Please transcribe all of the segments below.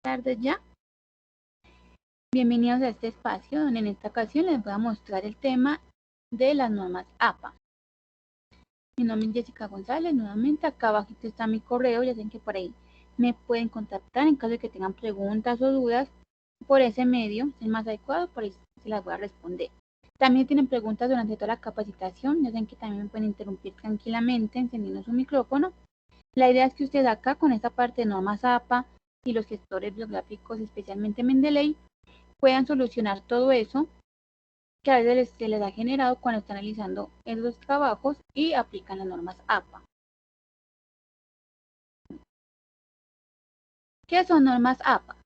Tardes ya. Bienvenidos a este espacio donde en esta ocasión les voy a mostrar el tema de las normas APA. Mi nombre es Jessica González, nuevamente acá abajo está mi correo, ya saben que por ahí me pueden contactar en caso de que tengan preguntas o dudas por ese medio, es el más adecuado, por ahí se las voy a responder. También tienen preguntas durante toda la capacitación, ya saben que también me pueden interrumpir tranquilamente encendiendo su micrófono. La idea es que ustedes acá con esta parte de normas APA y los gestores bibliográficos, especialmente Mendeley, puedan solucionar todo eso que a veces se les ha generado cuando están analizando esos trabajos y aplican las normas APA. ¿Qué son normas APA?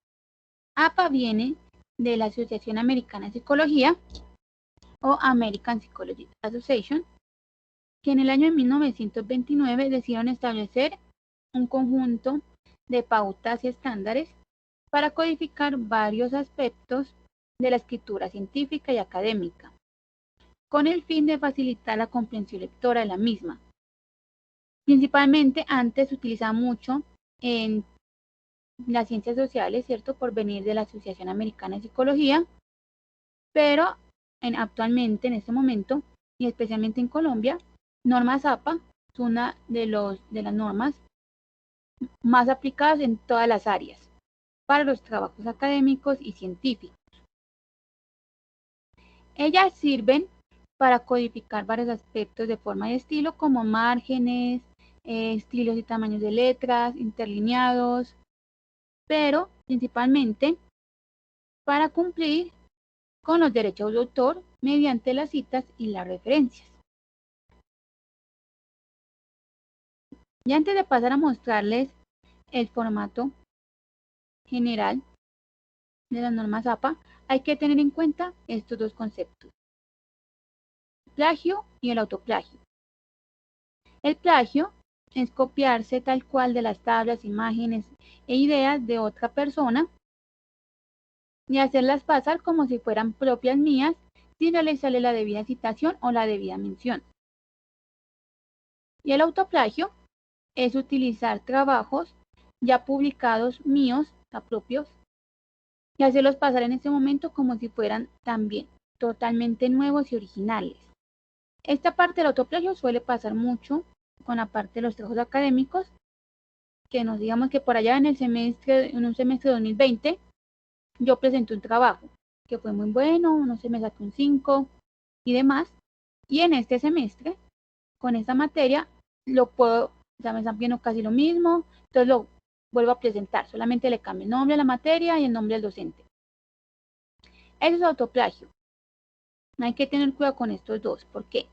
APA viene de la Asociación Americana de Psicología o American Psychology Association, que en el año de 1929 decidieron establecer un conjunto de pautas y estándares para codificar varios aspectos de la escritura científica y académica, con el fin de facilitar la comprensión lectora de la misma. Principalmente antes se utilizaba mucho en las ciencias sociales, ¿cierto? Por venir de la Asociación Americana de Psicología, pero actualmente, en este momento, y especialmente en Colombia, normas APA es una de las normas más aplicadas en todas las áreas para los trabajos académicos y científicos. Ellas sirven para codificar varios aspectos de forma y estilo, como márgenes, estilos y tamaños de letras, interlineados, pero principalmente para cumplir con los derechos de autor mediante las citas y las referencias. Y antes de pasar a mostrarles el formato general de las normas APA, hay que tener en cuenta estos dos conceptos: plagio y el autoplagio. El plagio es copiarse tal cual de las tablas, imágenes e ideas de otra persona y hacerlas pasar como si fueran propias mías sin realizarle la debida citación o la debida mención. Y el autoplagio es utilizar trabajos ya publicados míos, propios, y hacerlos pasar en ese momento como si fueran también totalmente nuevos y originales. Esta parte del autoplagio suele pasar mucho con la parte de los trabajos académicos, que nos digamos que por allá en un semestre 2020, yo presenté un trabajo que fue muy bueno, no sé, me saqué un 5 y demás, y en este semestre, con esta materia, lo puedo, ya me están viendo casi lo mismo, entonces lo vuelvo a presentar, solamente le cambio el nombre a la materia y el nombre del docente. Eso es autoplagio. Hay que tener cuidado con estos dos. ¿Por qué?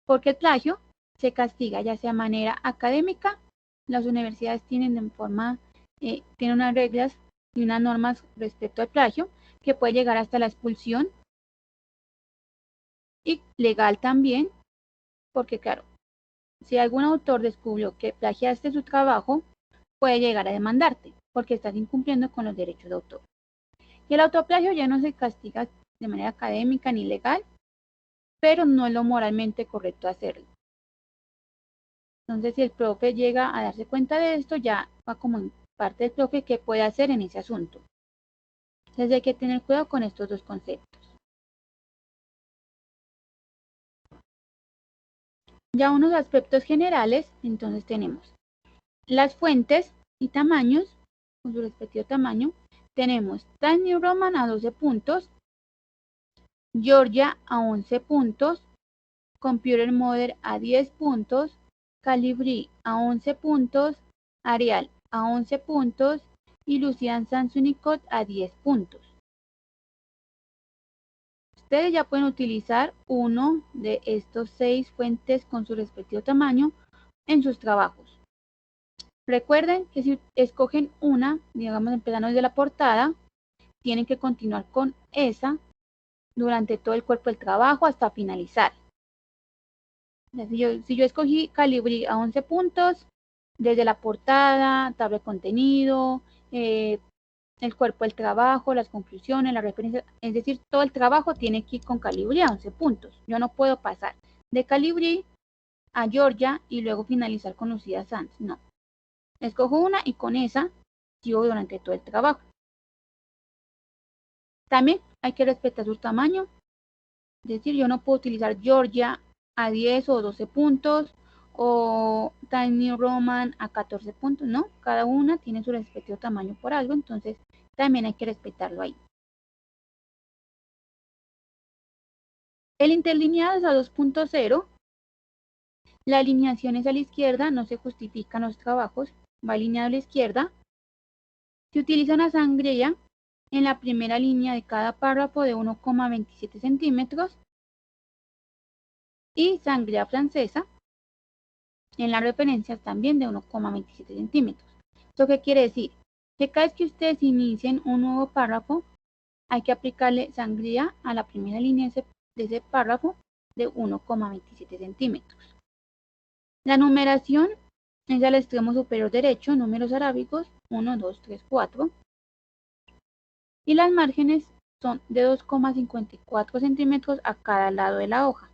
Porque el plagio se castiga ya sea de manera académica. Las universidades tienen tienen unas reglas y unas normas respecto al plagio que puede llegar hasta la expulsión, y legal también, porque claro, si algún autor descubrió que plagiaste su trabajo, puede llegar a demandarte porque estás incumpliendo con los derechos de autor. Y el autoplagio ya no se castiga de manera académica ni legal, pero no es lo moralmente correcto hacerlo. Entonces, si el profe llega a darse cuenta de esto, ya va como en parte del profe qué puede hacer en ese asunto. Entonces hay que tener cuidado con estos dos conceptos. Ya unos aspectos generales, entonces tenemos las fuentes y tamaños, con su respectivo tamaño. Tenemos Times New Roman a 12 puntos, Georgia a 11 puntos, Computer Model a 10 puntos, Calibri a 11 puntos, Arial a 11 puntos y Lucian Sans Unicode a 10 puntos. Ustedes ya pueden utilizar uno de estos 6 fuentes con su respectivo tamaño en sus trabajos. Recuerden que si escogen una, digamos empezando desde la portada, tienen que continuar con esa durante todo el cuerpo del trabajo hasta finalizar. Si yo escogí Calibri a 11 puntos, desde la portada, tabla de contenido, el cuerpo del trabajo, las conclusiones, las referencias, es decir, todo el trabajo tiene que ir con Calibri a 11 puntos. Yo no puedo pasar de Calibri a Georgia y luego finalizar con Lucía Sanz, no. Escojo una y con esa sigo durante todo el trabajo. También hay que respetar su tamaño. Es decir, yo no puedo utilizar Georgia a 10 o 12 puntos o Tiny Roman a 14 puntos, ¿no? Cada una tiene su respectivo tamaño por algo, entonces también hay que respetarlo ahí. El interlineado es a 2.0. La alineación es a la izquierda, no se justifican los trabajos, va alineado a la izquierda. Se utiliza una sangría en la primera línea de cada párrafo de 1,27 centímetros y sangría francesa en las referencias también de 1,27 centímetros. ¿Esto qué quiere decir? Que cada vez que ustedes inicien un nuevo párrafo, hay que aplicarle sangría a la primera línea de ese párrafo de 1,27 centímetros. La numeración es al extremo superior derecho, números arábicos 1, 2, 3, 4. Y las márgenes son de 2,54 centímetros a cada lado de la hoja.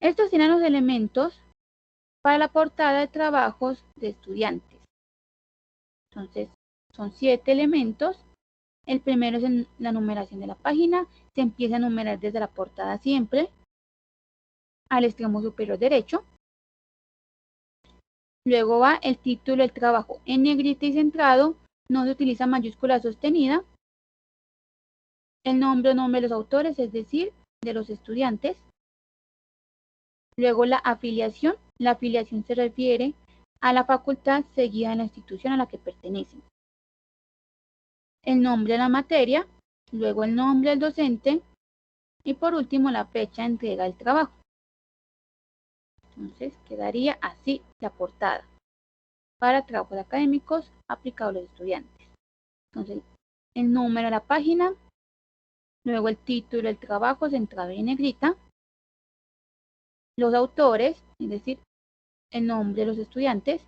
Estos tienen los elementos para la portada de trabajos de estudiantes. Entonces, son 7 elementos. El primero es en la numeración de la página. Se empieza a numerar desde la portada siempre, al extremo superior derecho. Luego va el título del trabajo en negrita y centrado. No se utiliza mayúscula sostenida. El nombre de los autores, es decir, de los estudiantes. Luego la afiliación. La afiliación se refiere a la facultad seguida en la institución a la que pertenecen. El nombre de la materia, luego el nombre del docente y por último la fecha de entrega del trabajo. Entonces quedaría así la portada para trabajos académicos aplicados a los estudiantes. Entonces el número de la página, luego el título del trabajo centrado en negrita, los autores, es decir, el nombre de los estudiantes,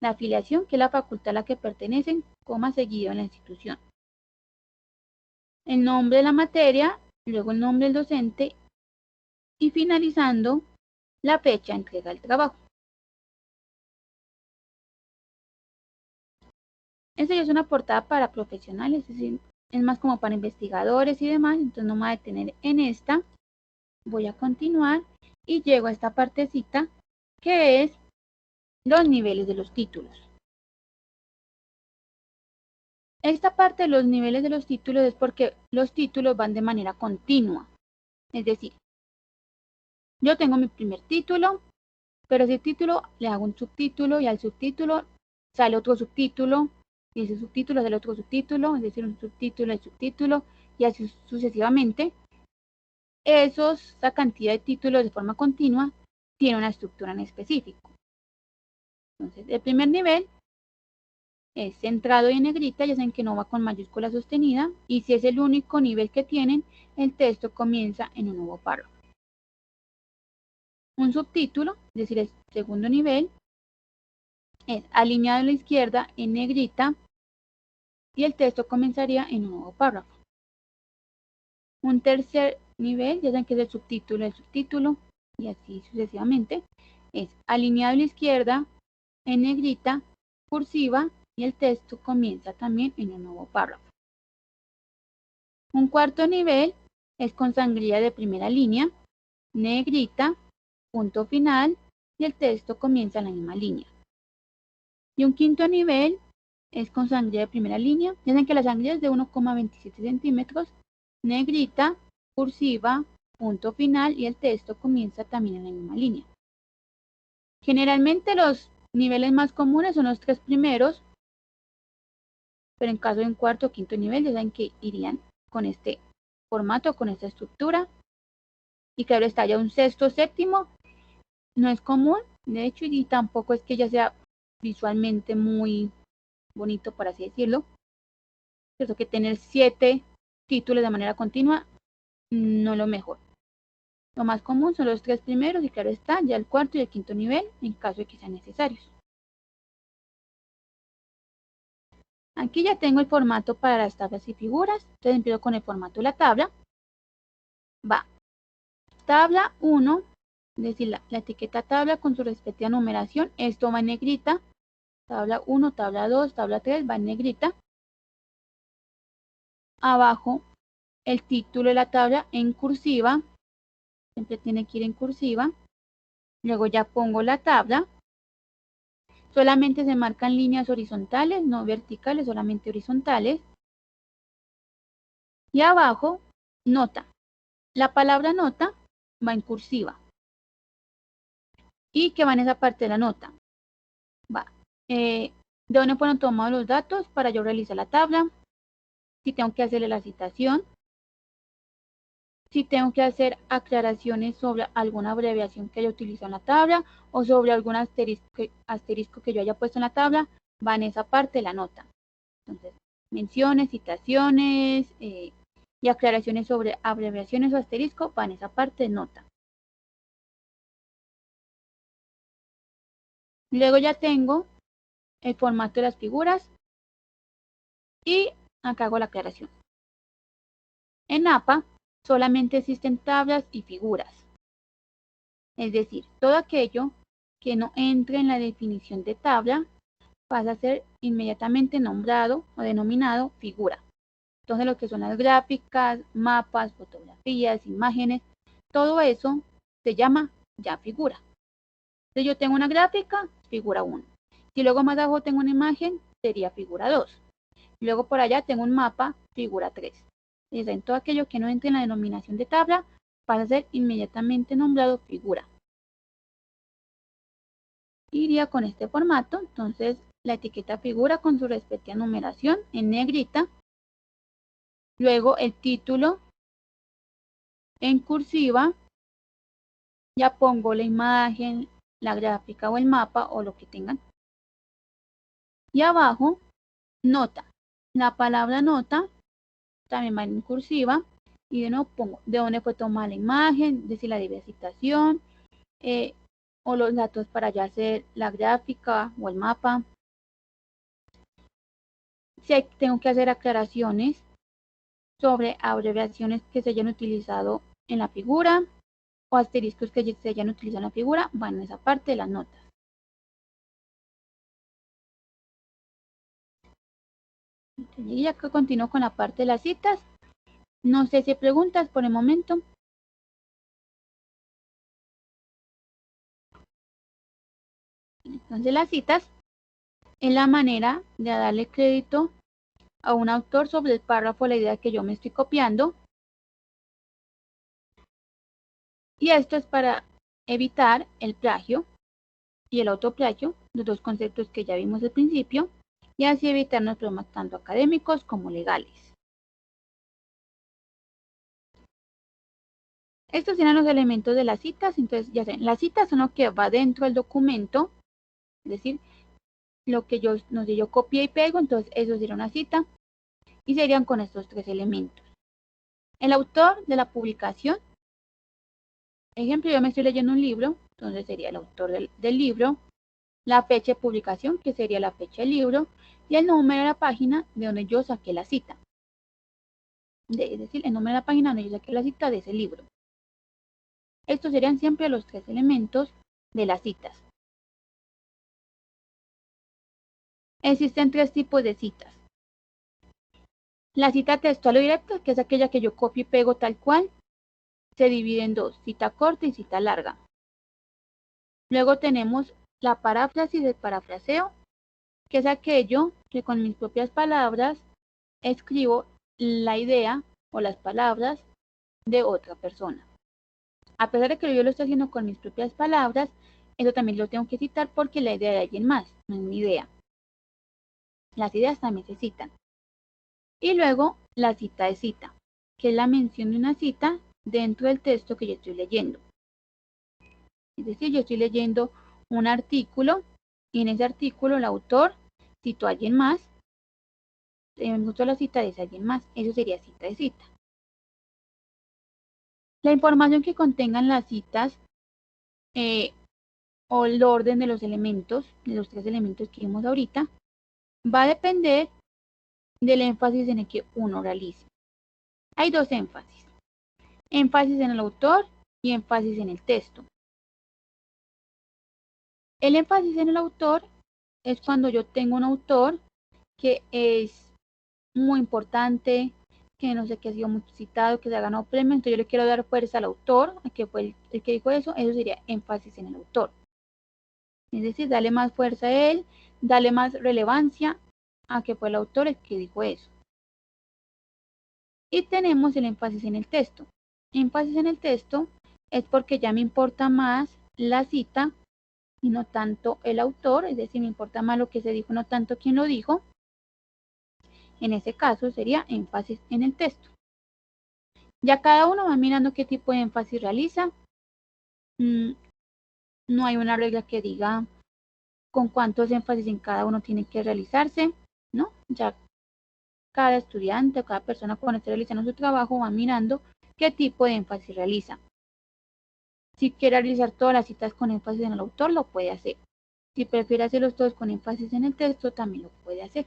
la afiliación, que es la facultad a la que pertenecen, coma seguido en la institución. El nombre de la materia, luego el nombre del docente y finalizando la fecha de entrega del trabajo. Esta ya es una portada para profesionales, es decir, es más como para investigadores y demás, entonces no me voy a detener en esta. Voy a continuar y llego a esta partecita que es los niveles de los títulos. Esta parte de los niveles de los títulos es porque los títulos van de manera continua. Es decir, yo tengo mi primer título, pero ese título le hago un subtítulo y al subtítulo sale otro subtítulo y ese subtítulo sale otro subtítulo, es decir, un subtítulo y subtítulo y así sucesivamente. Esa cantidad de títulos de forma continua tiene una estructura en específico. Entonces, el primer nivel es centrado y en negrita, ya saben que no va con mayúscula sostenida, y si es el único nivel que tienen, el texto comienza en un nuevo párrafo. Un subtítulo, es decir, el segundo nivel, es alineado a la izquierda en negrita y el texto comenzaría en un nuevo párrafo. Un tercer nivel, ya saben que es el subtítulo y así sucesivamente, es alineado a la izquierda en negrita, cursiva y el texto comienza también en un nuevo párrafo. Un cuarto nivel es con sangría de primera línea, negrita, punto final y el texto comienza en la misma línea. Y un quinto nivel es con sangría de primera línea, ya saben que la sangría es de 1,27 centímetros, negrita, cursiva, punto final y el texto comienza también en la misma línea. Generalmente los niveles más comunes son los 3 primeros, pero en caso de un cuarto o quinto nivel ya saben que irían con este formato, con esta estructura. Y claro está, ya un sexto, séptimo no es común, de hecho, y tampoco es que ya sea visualmente muy bonito, por así decirlo. Eso que tener 7 títulos de manera continua no es lo mejor. Lo más común son los 3 primeros y claro está, ya el cuarto y el quinto nivel en caso de que sean necesarios. Aquí ya tengo el formato para las tablas y figuras. Entonces empiezo con el formato de la tabla. Va. Tabla 1, es decir, la etiqueta tabla con su respectiva numeración. Esto va en negrita. tabla 1, tabla 2, tabla 3, va en negrita. Abajo el título de la tabla en cursiva, siempre tiene que ir en cursiva. Luego ya pongo la tabla. Solamente se marcan líneas horizontales, no verticales, solamente horizontales. Y abajo, nota. La palabra nota va en cursiva. ¿Y qué va en esa parte de la nota? Va. ¿De dónde fueron tomados los datos para yo realizar la tabla? Si tengo que hacerle la citación. Si tengo que hacer aclaraciones sobre alguna abreviación que haya utilizado en la tabla o sobre algún asterisco que yo haya puesto en la tabla, va en esa parte de la nota. Entonces, menciones, citaciones y aclaraciones sobre abreviaciones o asterisco, va en esa parte de nota. Luego ya tengo el formato de las figuras y acá hago la aclaración. En APA solamente existen tablas y figuras. Es decir, todo aquello que no entre en la definición de tabla pasa a ser inmediatamente nombrado o denominado figura. Entonces lo que son las gráficas, mapas, fotografías, imágenes, todo eso se llama ya figura. Entonces yo tengo una gráfica, figura 1. Si luego más abajo tengo una imagen, sería figura 2. Luego por allá tengo un mapa, figura 3. Entonces en todo aquello que no entre en la denominación de tabla, pasa a ser inmediatamente nombrado figura. Iría con este formato, entonces la etiqueta figura con su respectiva numeración en negrita. Luego el título en cursiva. Ya pongo la imagen, la gráfica o el mapa o lo que tengan. Y abajo, nota. La palabra nota también va en cursiva. Y de nuevo pongo de dónde fue tomada la imagen, de si la debía citación, o los datos para ya hacer la gráfica o el mapa. Si tengo que hacer aclaraciones sobre abreviaciones que se hayan utilizado en la figura o asteriscos que se hayan utilizado en la figura, van en esa parte de las notas. Y acá continúo con la parte de las citas. No sé si hay preguntas por el momento. Entonces las citas es la manera de darle crédito a un autor sobre el párrafo o la idea que yo me estoy copiando. Y esto es para evitar el plagio y el autoplagio, los dos conceptos que ya vimos al principio, y así evitarnos problemas tanto académicos como legales. Estos eran los elementos de las citas. Entonces ya saben, las citas son lo que va dentro del documento, es decir, lo que yo, no sé, yo copié y pego, entonces eso sería una cita y serían con estos tres elementos. El autor de la publicación, ejemplo, yo me estoy leyendo un libro, entonces sería el autor del libro, la fecha de publicación, que sería la fecha del libro, y el número de la página de donde yo saqué la cita. Es decir, el número de la página donde yo saqué la cita de ese libro. Estos serían siempre los tres elementos de las citas. Existen tres tipos de citas. La cita textual o directa, que es aquella que yo copio y pego tal cual, se divide en dos, cita corta y cita larga. Luego tenemos la paráfrasis del parafraseo, que es aquello que con mis propias palabras escribo la idea o las palabras de otra persona. A pesar de que yo lo estoy haciendo con mis propias palabras, eso también lo tengo que citar porque la idea de alguien más, no es mi idea. Las ideas también se citan. Y luego la cita de cita, que es la mención de una cita dentro del texto que yo estoy leyendo. Es decir, yo estoy leyendo un artículo y en ese artículo el autor citó a alguien más, me gustó la cita de ese alguien más, eso sería cita de cita. La información que contengan las citas o el orden de los elementos, de los tres elementos que vimos ahorita, va a depender del énfasis en el que uno realice. Hay dos énfasis, énfasis en el autor y énfasis en el texto. El énfasis en el autor es cuando yo tengo un autor que es muy importante, que no sé, que ha sido muy citado, que se ha ganado premio, entonces yo le quiero dar fuerza al autor, que fue el que dijo eso sería énfasis en el autor. Es decir, darle más fuerza a él, darle más relevancia a que fue el autor el que dijo eso. Y tenemos el énfasis en el texto. Énfasis en el texto es porque ya me importa más la cita y no tanto el autor, es decir, me importa más lo que se dijo, no tanto quién lo dijo. En ese caso sería énfasis en el texto. Ya cada uno va mirando qué tipo de énfasis realiza. No hay una regla que diga con cuántos énfasis en cada uno tiene que realizarse, ¿no? Ya cada estudiante o cada persona cuando esté realizando su trabajo va mirando qué tipo de énfasis realiza. Si quiere realizar todas las citas con énfasis en el autor, lo puede hacer. Si prefiere hacerlos todos con énfasis en el texto, también lo puede hacer.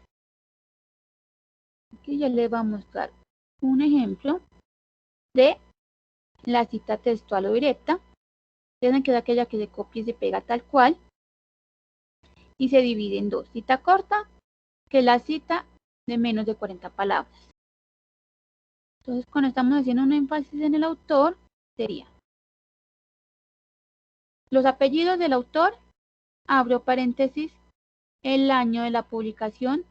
Aquí ya les voy a mostrar un ejemplo de la cita textual o directa. Tienen que es aquella que se copia y se pega tal cual y se divide en dos. Cita corta, que es la cita de menos de 40 palabras. Entonces, cuando estamos haciendo un énfasis en el autor, sería los apellidos del autor, abro paréntesis, el año de la publicación,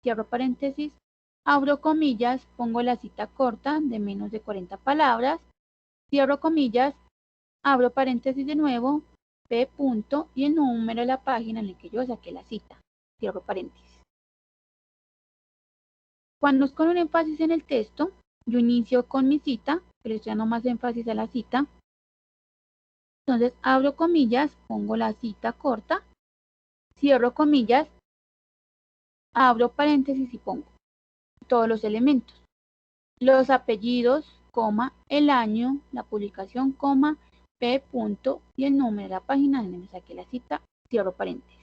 cierro paréntesis, abro comillas, pongo la cita corta de menos de 40 palabras, cierro comillas, abro paréntesis de nuevo, P punto y el número de la página en la que yo saqué la cita, cierro paréntesis. Cuando es con un énfasis en el texto, yo inicio con mi cita, pero estoy dando más énfasis a la cita. Entonces abro comillas, pongo la cita corta, cierro comillas, abro paréntesis y pongo todos los elementos. Los apellidos, coma, el año, la publicación, coma, P punto y el número de la página donde me saqué la cita, cierro paréntesis.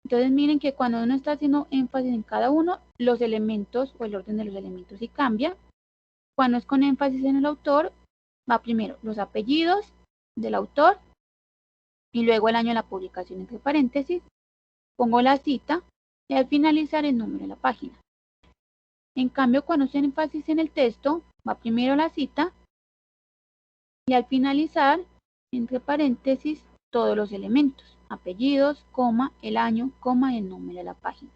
Entonces miren que cuando uno está haciendo énfasis en cada uno, los elementos o el orden de los elementos sí cambia. Cuando es con énfasis en el autor, va primero los apellidos del autor y luego el año de la publicación entre paréntesis, pongo la cita y al finalizar el número de la página. En cambio, cuando es énfasis en el texto, va primero la cita y al finalizar, entre paréntesis, todos los elementos, apellidos, coma, el año, coma y el número de la página.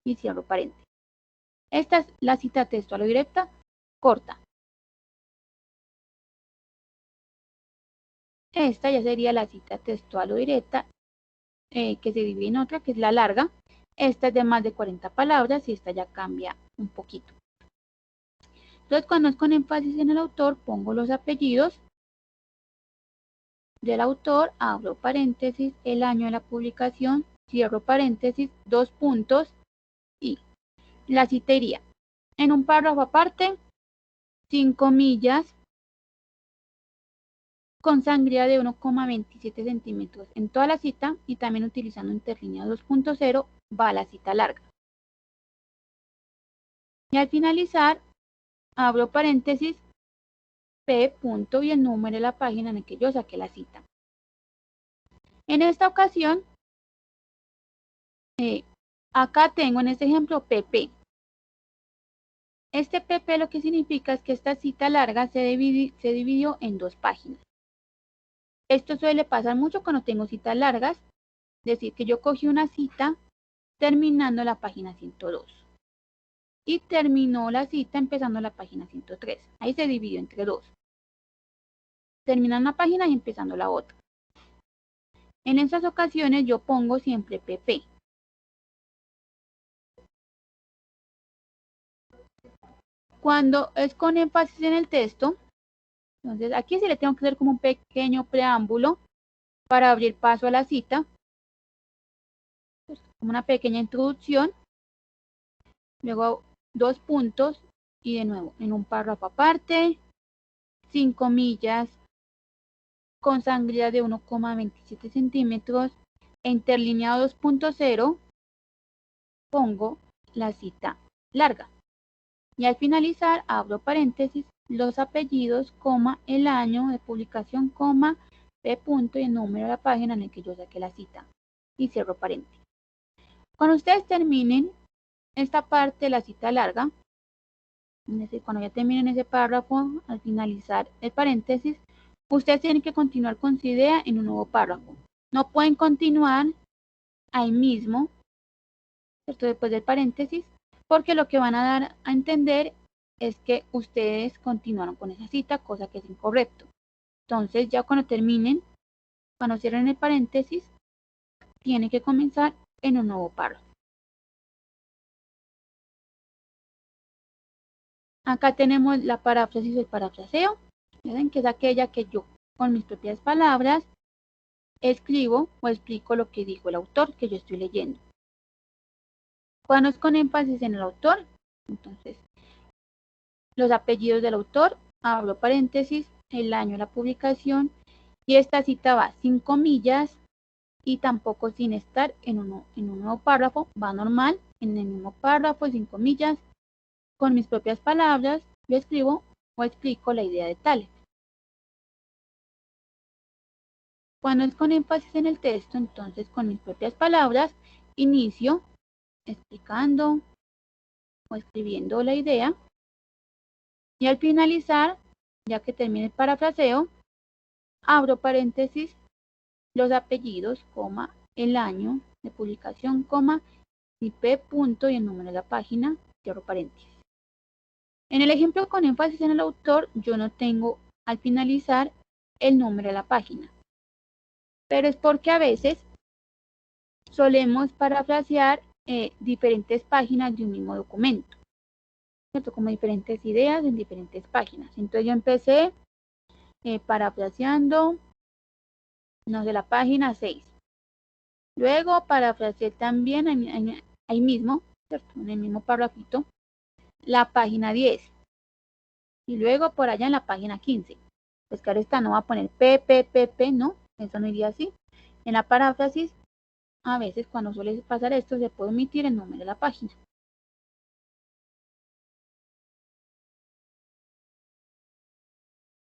Y cierro paréntesis. Esta es la cita textual o directa corta. Esta ya sería la cita textual o directa que se divide en otra, que es la larga. Esta es de más de 40 palabras y esta ya cambia un poquito. Entonces, cuando es con énfasis en el autor, pongo los apellidos del autor, abro paréntesis, el año de la publicación, cierro paréntesis, dos puntos y la cita iría en un párrafo aparte, sin comillas, con sangría de 1,27 centímetros en toda la cita y también utilizando interlínea 2.0 va la cita larga. Y al finalizar, abro paréntesis, P punto y el número de la página en la que yo saqué la cita. En esta ocasión, acá tengo en este ejemplo PP. Este PP lo que significa es que esta cita larga se dividió en dos páginas. Esto suele pasar mucho cuando tengo citas largas, es decir, que yo cogí una cita terminando la página 102 y terminó la cita empezando la página 103. Ahí se dividió entre dos. Terminando una página y empezando la otra. En esas ocasiones yo pongo siempre PP. Cuando es con énfasis en el texto, entonces aquí sí le tengo que hacer como un pequeño preámbulo para abrir paso a la cita, como una pequeña introducción, luego dos puntos y de nuevo en un párrafo aparte, sin comillas, con sangría de 1,27 centímetros, interlineado 2.0, pongo la cita larga. Y al finalizar, abro paréntesis, los apellidos, coma, el año de publicación, coma, P punto y el número de la página en el que yo saqué la cita. y cierro paréntesis. Cuando ustedes terminen esta parte de la cita larga, cuando ya terminen ese párrafo, al finalizar el paréntesis, ustedes tienen que continuar con su idea en un nuevo párrafo. No pueden continuar ahí mismo, ¿cierto? Después del paréntesis, porque lo que van a dar a entender es que ustedes continuaron con esa cita, cosa que es incorrecto. Entonces, ya cuando terminen, cuando cierren el paréntesis, tienen que comenzar en un nuevo párrafo. Acá tenemos la paráfrasis o el parafraseo, ¿ven? Que es aquella que yo, con mis propias palabras, escribo o explico lo que dijo el autor que yo estoy leyendo. Cuando es con énfasis en el autor, entonces, los apellidos del autor, abro paréntesis, el año de la publicación, y esta cita va sin comillas y tampoco sin estar en un nuevo párrafo, va normal, en el mismo párrafo, sin comillas, con mis propias palabras, yo escribo o explico la idea de Tales. Cuando es con énfasis en el texto, entonces con mis propias palabras, inicio explicando o escribiendo la idea. Y al finalizar, ya que termine el parafraseo, abro paréntesis, los apellidos, coma, el año de publicación, coma, IP, punto y el número de la página, cierro paréntesis. En el ejemplo con énfasis en el autor, yo no tengo al finalizar el número de la página. Pero es porque a veces solemos parafrasear diferentes páginas de un mismo documento, ¿cierto? Como diferentes ideas en diferentes páginas. Entonces yo empecé parafraseando, no sé, la página 6. Luego parafraseé también ahí mismo, ¿cierto? En el mismo párrafito, la página 10. Y luego por allá en la página 15. Pues claro está, no va a poner P, no, eso no iría así. En la paráfrasis, a veces cuando suele pasar esto, se puede omitir el número de la página.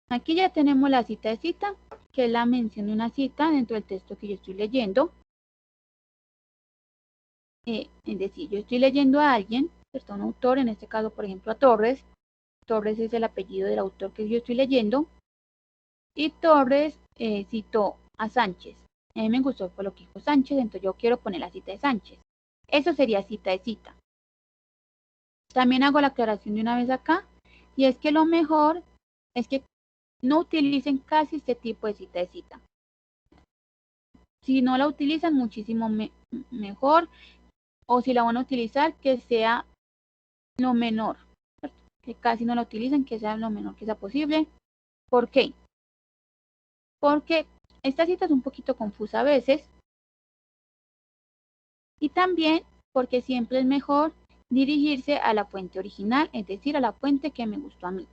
Aquí ya tenemos la cita de cita, que es la mención de una cita dentro del texto que yo estoy leyendo. Es decir, yo estoy leyendo a alguien, ¿cierto? Un autor, en este caso, por ejemplo, a Torres. Torres es el apellido del autor que yo estoy leyendo. Y Torres citó a Sánchez. A mí me gustó por lo que dijo Sánchez, entonces yo quiero poner la cita de Sánchez. Eso sería cita de cita. También hago la aclaración de una vez acá, y es que lo mejor es que no utilicen casi este tipo de cita de cita. Si no la utilizan, muchísimo mejor, o si la van a utilizar, que sea lo menor, ¿cierto? Que casi no la utilicen, que sea lo menor que sea posible. ¿Por qué? Porque esta cita es un poquito confusa a veces, y también porque siempre es mejor dirigirse a la fuente original, es decir, a la fuente que me gustó a mí.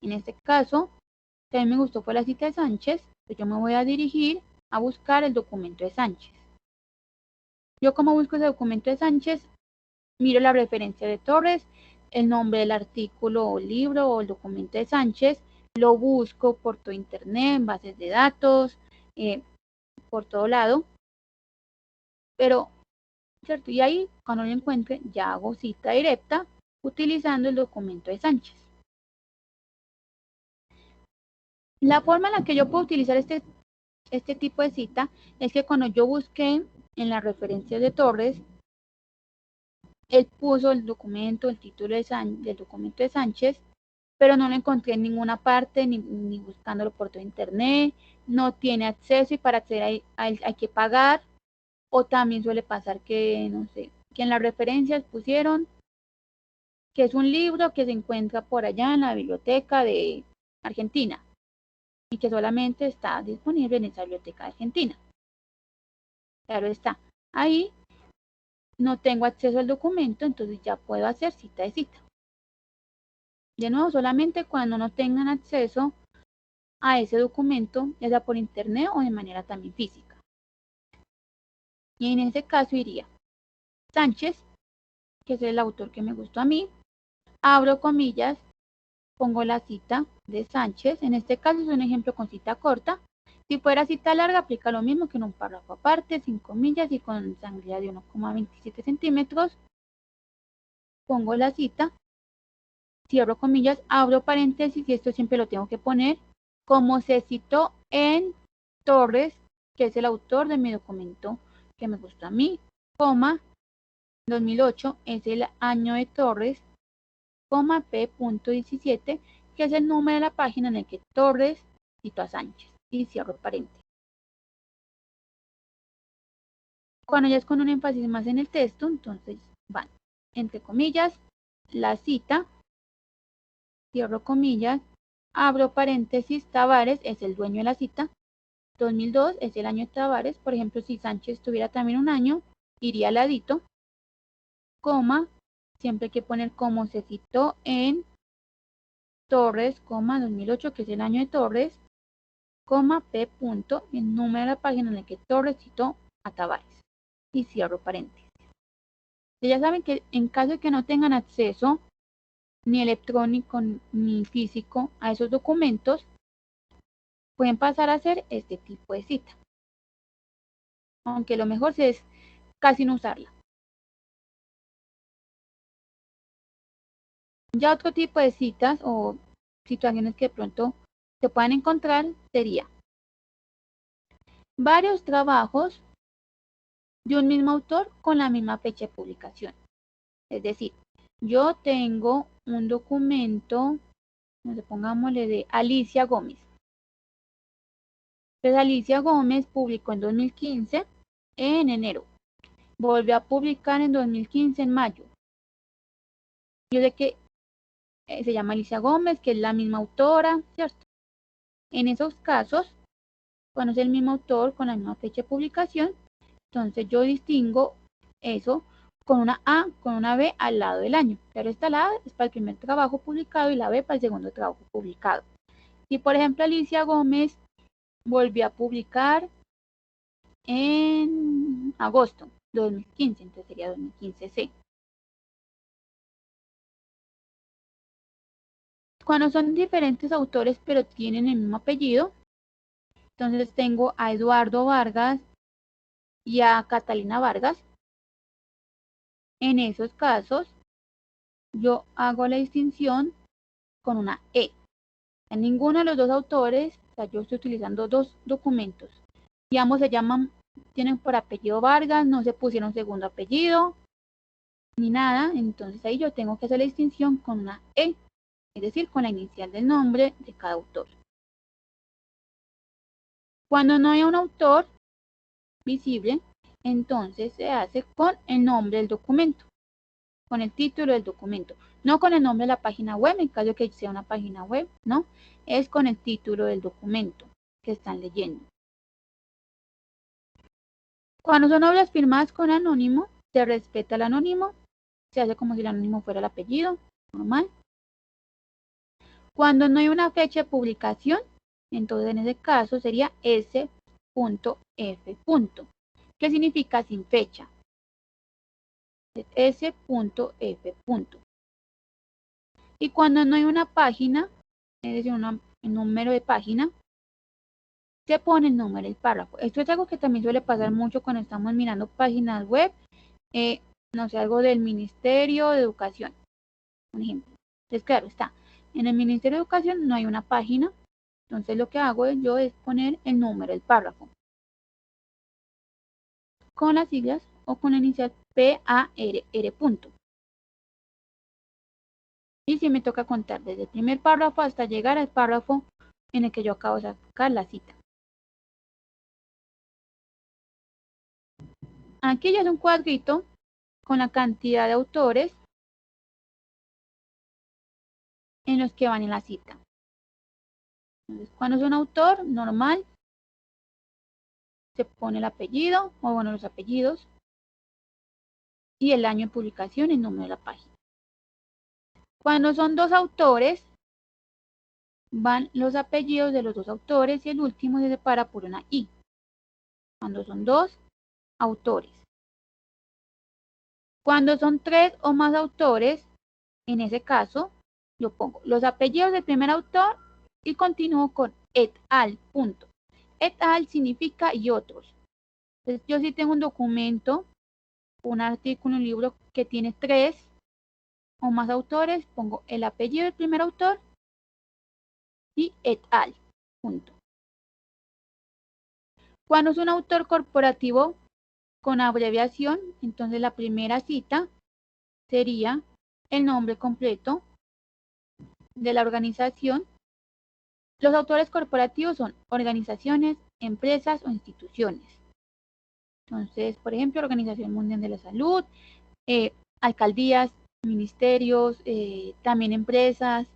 En este caso, que a mí me gustó fue la cita de Sánchez, pues yo me voy a dirigir a buscar el documento de Sánchez. Yo como busco ese documento de Sánchez, miro la referencia de Torres, el nombre del artículo o libro o el documento de Sánchez, lo busco por todo internet, en bases de datos, por todo lado, pero, ¿cierto? Y ahí, cuando lo encuentre, ya hago cita directa utilizando el documento de Sánchez. La forma en la que yo puedo utilizar este tipo de cita es que cuando yo busqué en las referencias de Torres, él puso el documento, el título del documento de Sánchez, pero no lo encontré en ninguna parte, ni buscándolo por todo internet, no tiene acceso y para acceder hay que pagar, o también suele pasar que, no sé, que en las referencias pusieron que es un libro que se encuentra por allá en la biblioteca de Argentina y que solamente está disponible en esa biblioteca de Argentina. Claro está, ahí no tengo acceso al documento, entonces ya puedo hacer cita de cita. De nuevo, solamente cuando no tengan acceso a ese documento, ya sea por internet o de manera también física. Y en ese caso iría Sánchez, que es el autor que me gustó a mí, abro comillas, pongo la cita de Sánchez, en este caso es un ejemplo con cita corta, Si fuera cita larga, aplica lo mismo que en un párrafo aparte, sin comillas y con sangría de 1,27 centímetros. Pongo la cita, cierro comillas, abro paréntesis y esto siempre lo tengo que poner como se citó en Torres, que es el autor de mi documento que me gustó a mí, coma, 2008 es el año de Torres, coma, P.17, que es el número de la página en el que Torres citó a Sánchez, y cierro paréntesis. Cuando ya es con un énfasis más en el texto, entonces van, entre comillas, la cita, cierro comillas, abro paréntesis, Tavares es el dueño de la cita, 2002 es el año de Tavares, por ejemplo, si Sánchez tuviera también un año, iría al ladito, coma, siempre hay que poner como se citó en Torres, coma, 2008, que es el año de Torres, coma, P. punto, el número de la página en la que Torres citó a Tavares, y cierro paréntesis. Ya saben que en caso de que no tengan acceso ni electrónico ni físico a esos documentos, pueden pasar a hacer este tipo de cita. Aunque lo mejor es casi no usarla. Ya otro tipo de citas o situaciones que de pronto se puedan encontrar sería varios trabajos de un mismo autor con la misma fecha de publicación. Es decir, yo tengo un documento, pongámosle de Alicia Gómez. Entonces Alicia Gómez publicó en 2015 en enero. Volvió a publicar en 2015 en mayo. Yo sé que se llama Alicia Gómez, que es la misma autora, ¿cierto? En esos casos, cuando es el mismo autor con la misma fecha de publicación, entonces yo distingo eso con una A, con una B al lado del año. Pero esta la A es para el primer trabajo publicado y la B para el segundo trabajo publicado. Si por ejemplo Alicia Gómez volvió a publicar en agosto de 2015, entonces sería 2015C. Cuando son diferentes autores pero tienen el mismo apellido, entonces tengo a Eduardo Vargas y a Catalina Vargas. En esos casos, yo hago la distinción con una E. En ninguno de los dos autores, o sea, yo estoy utilizando dos documentos. Y ambos se llaman, tienen por apellido Vargas, no se pusieron segundo apellido, ni nada. Entonces ahí yo tengo que hacer la distinción con una E, es decir, con la inicial del nombre de cada autor. Cuando no hay un autor visible, entonces se hace con el nombre del documento, con el título del documento, no con el nombre de la página web, en caso de que sea una página web, no, es con el título del documento que están leyendo. Cuando son obras firmadas con anónimo, se respeta el anónimo, se hace como si el anónimo fuera el apellido, normal. Cuando no hay una fecha de publicación, entonces en ese caso sería S.F. ¿Qué significa sin fecha? S.F. Y cuando no hay una página, es decir, un número de página, se pone el número del párrafo. Esto es algo que también suele pasar mucho cuando estamos mirando páginas web, no sé, algo del Ministerio de Educación, por ejemplo. Entonces, claro, está. En el Ministerio de Educación no hay una página, entonces lo que hago yo es poner el número del párrafo con las siglas o con la inicial PARR. Y si me toca contar desde el primer párrafo hasta llegar al párrafo en el que yo acabo de sacar la cita. Aquí ya es un cuadrito con la cantidad de autores en los que van en la cita. Entonces, cuando es un autor normal, se pone el apellido, o bueno, los apellidos, y el año de publicación y el número de la página. Cuando son dos autores, van los apellidos de los dos autores y el último se separa por una I. Cuando son dos autores. Cuando son tres o más autores, en ese caso, yo pongo los apellidos del primer autor y continúo con et al. Punto. et al significa y otros. Entonces, yo sí tengo un documento, un artículo, un libro que tiene 3 o más autores, pongo el apellido del primer autor y et al. Punto. Cuando es un autor corporativo con abreviación, entonces la primera cita sería el nombre completo de la organización. Los autores corporativos son organizaciones, empresas o instituciones. Entonces, por ejemplo, Organización Mundial de la Salud, alcaldías, ministerios, también empresas,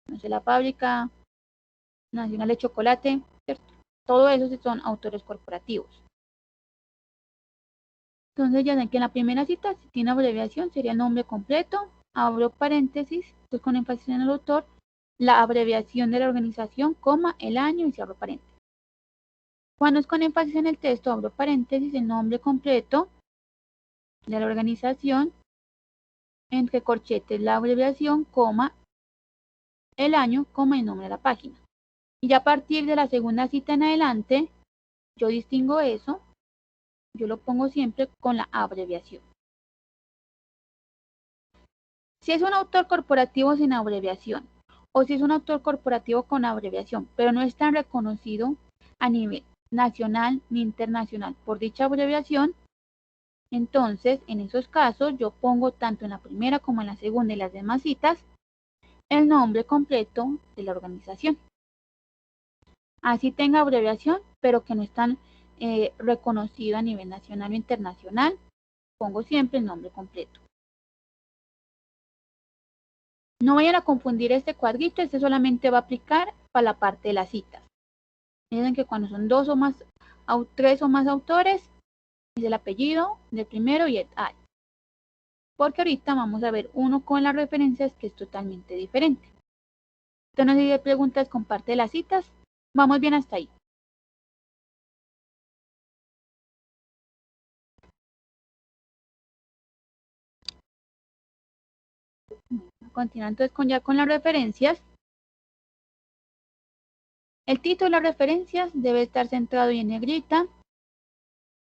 no sé, la fábrica nacional de chocolate, ¿cierto? Todo eso son autores corporativos. Entonces ya saben que en la primera cita, si tiene abreviación, sería el nombre completo, abro paréntesis, pues con énfasis en el autor, la abreviación de la organización, coma, el año y cierro paréntesis. Cuando es con énfasis en el texto, abro paréntesis, el nombre completo de la organización, entre corchetes la abreviación, coma, el año, coma, el nombre de la página. Y ya a partir de la segunda cita en adelante, yo distingo eso, yo lo pongo siempre con la abreviación. Si es un autor corporativo sin abreviación, o si es un autor corporativo con abreviación, pero no es tan reconocido a nivel nacional ni internacional por dicha abreviación, entonces en esos casos yo pongo tanto en la primera como en la segunda y las demás citas el nombre completo de la organización. Así tenga abreviación, pero que no es tan reconocido a nivel nacional o internacional, pongo siempre el nombre completo. No vayan a confundir este cuadrito, este solamente va a aplicar para la parte de las citas. Miren que cuando son 2 o más, 3 o más autores, es el apellido del primero y et al. Porque ahorita vamos a ver uno con las referencias que es totalmente diferente. Entonces, si hay preguntas con parte de las citas, vamos bien hasta ahí. Continuando entonces ya con las referencias. El título de las referencias debe estar centrado y en negrita.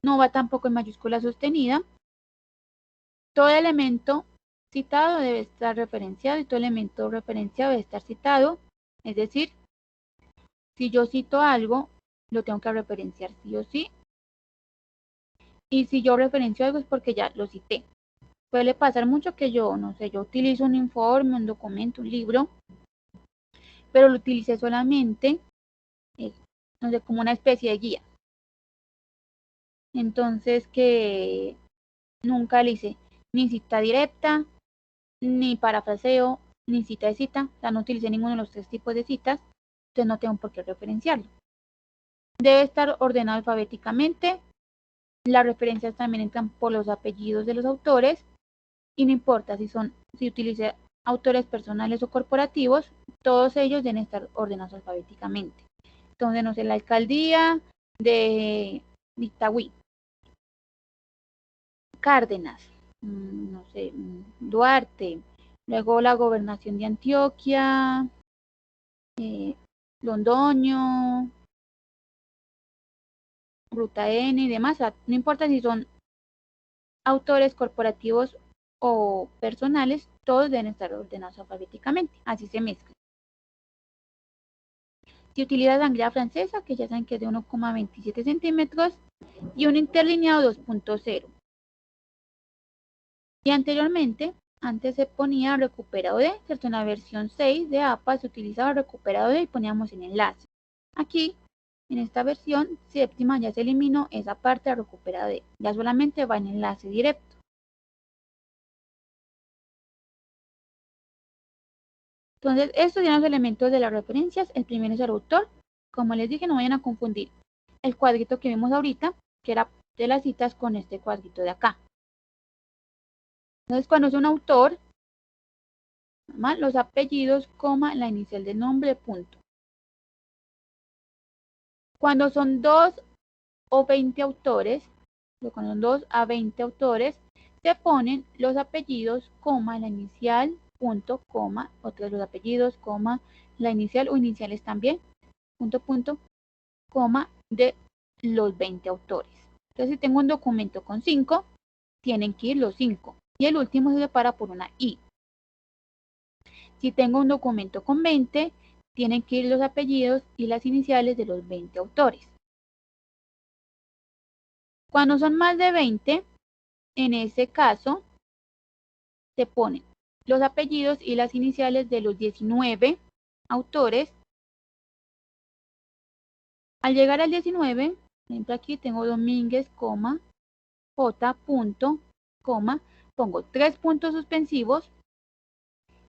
No va tampoco en mayúscula sostenida. Todo elemento citado debe estar referenciado y todo elemento referenciado debe estar citado. Es decir, si yo cito algo, lo tengo que referenciar sí o sí. Y si yo referencio algo es porque ya lo cité. Puede pasar mucho que yo, no sé, yo utilizo un informe, un documento, un libro, pero lo utilicé solamente, no sé, como una especie de guía. Entonces que nunca le hice ni cita directa, ni parafraseo, ni cita de cita. O sea, no utilicé ninguno de los 3 tipos de citas, entonces no tengo por qué referenciarlo. Debe estar ordenado alfabéticamente. Las referencias también entran por los apellidos de los autores. Y no importa si utilicé autores personales o corporativos, todos ellos deben estar ordenados alfabéticamente. Entonces, no sé, la alcaldía de Itagüí, Cárdenas, no sé, Duarte, luego la gobernación de Antioquia, Londoño, Ruta N y demás, o sea, no importa si son autores corporativos o personales, todos deben estar ordenados alfabéticamente, así se mezclan. Se utiliza sangría francesa, que ya saben que es de 1,27 centímetros, y un interlineado 2.0. Y anteriormente, antes se ponía recuperado de, ¿cierto? En la versión 6 de APA se utilizaba recuperado de y poníamos el enlace. Aquí, en esta versión séptima, ya se eliminó esa parte de recuperado de, ya solamente va en enlace directo. Entonces, estos son los elementos de las referencias. El primero es el autor. Como les dije, no vayan a confundir el cuadrito que vimos ahorita, que era de las citas, con este cuadrito de acá. Entonces, cuando es un autor, los apellidos, coma, la inicial del nombre, punto. Cuando son 2 o 20 autores, cuando son 2 a 20 autores, se ponen los apellidos, coma, la inicial, punto, coma, otros los apellidos, coma, la inicial o iniciales también, punto, punto, coma, de los 20 autores. Entonces, si tengo un documento con 5, tienen que ir los 5. Y el último se separa por una I. Si tengo un documento con 20, tienen que ir los apellidos y las iniciales de los 20 autores. Cuando son más de 20, en ese caso, se ponen los apellidos y las iniciales de los 19 autores. Al llegar al 19, por ejemplo aquí tengo Domínguez, coma, J, punto, coma, pongo 3 puntos suspensivos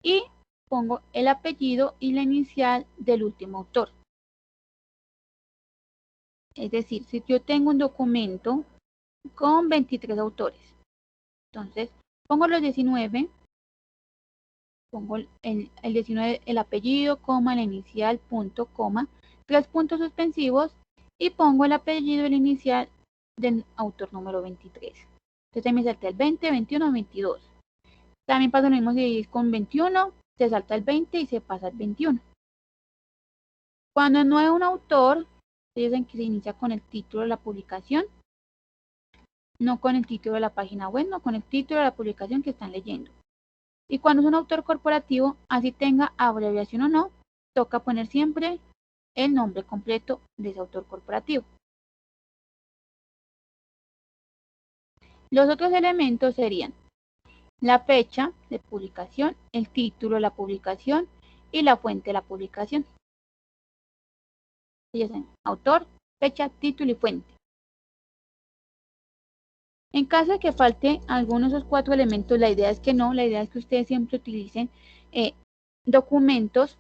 y pongo el apellido y la inicial del último autor. Es decir, si yo tengo un documento con 23 autores, entonces pongo los 19, pongo el 19, el apellido, coma, la inicial, punto, coma, 3 puntos suspensivos y pongo el apellido y la inicial del autor número 23. Entonces ahí me salta el 20, 21, 22. También pasa lo mismo si es con 21, se salta el 20 y se pasa el 21. Cuando no es un autor, ellos dicen que se inicia con el título de la publicación, no con el título de la página web, no con el título de la publicación que están leyendo. Y cuando es un autor corporativo, así tenga abreviación o no, toca poner siempre el nombre completo de ese autor corporativo. Los otros elementos serían la fecha de publicación, el título de la publicación y la fuente de la publicación. Autor, fecha, título y fuente. En caso de que falte alguno de esos 4 elementos, la idea es que no, la idea es que ustedes siempre utilicen documentos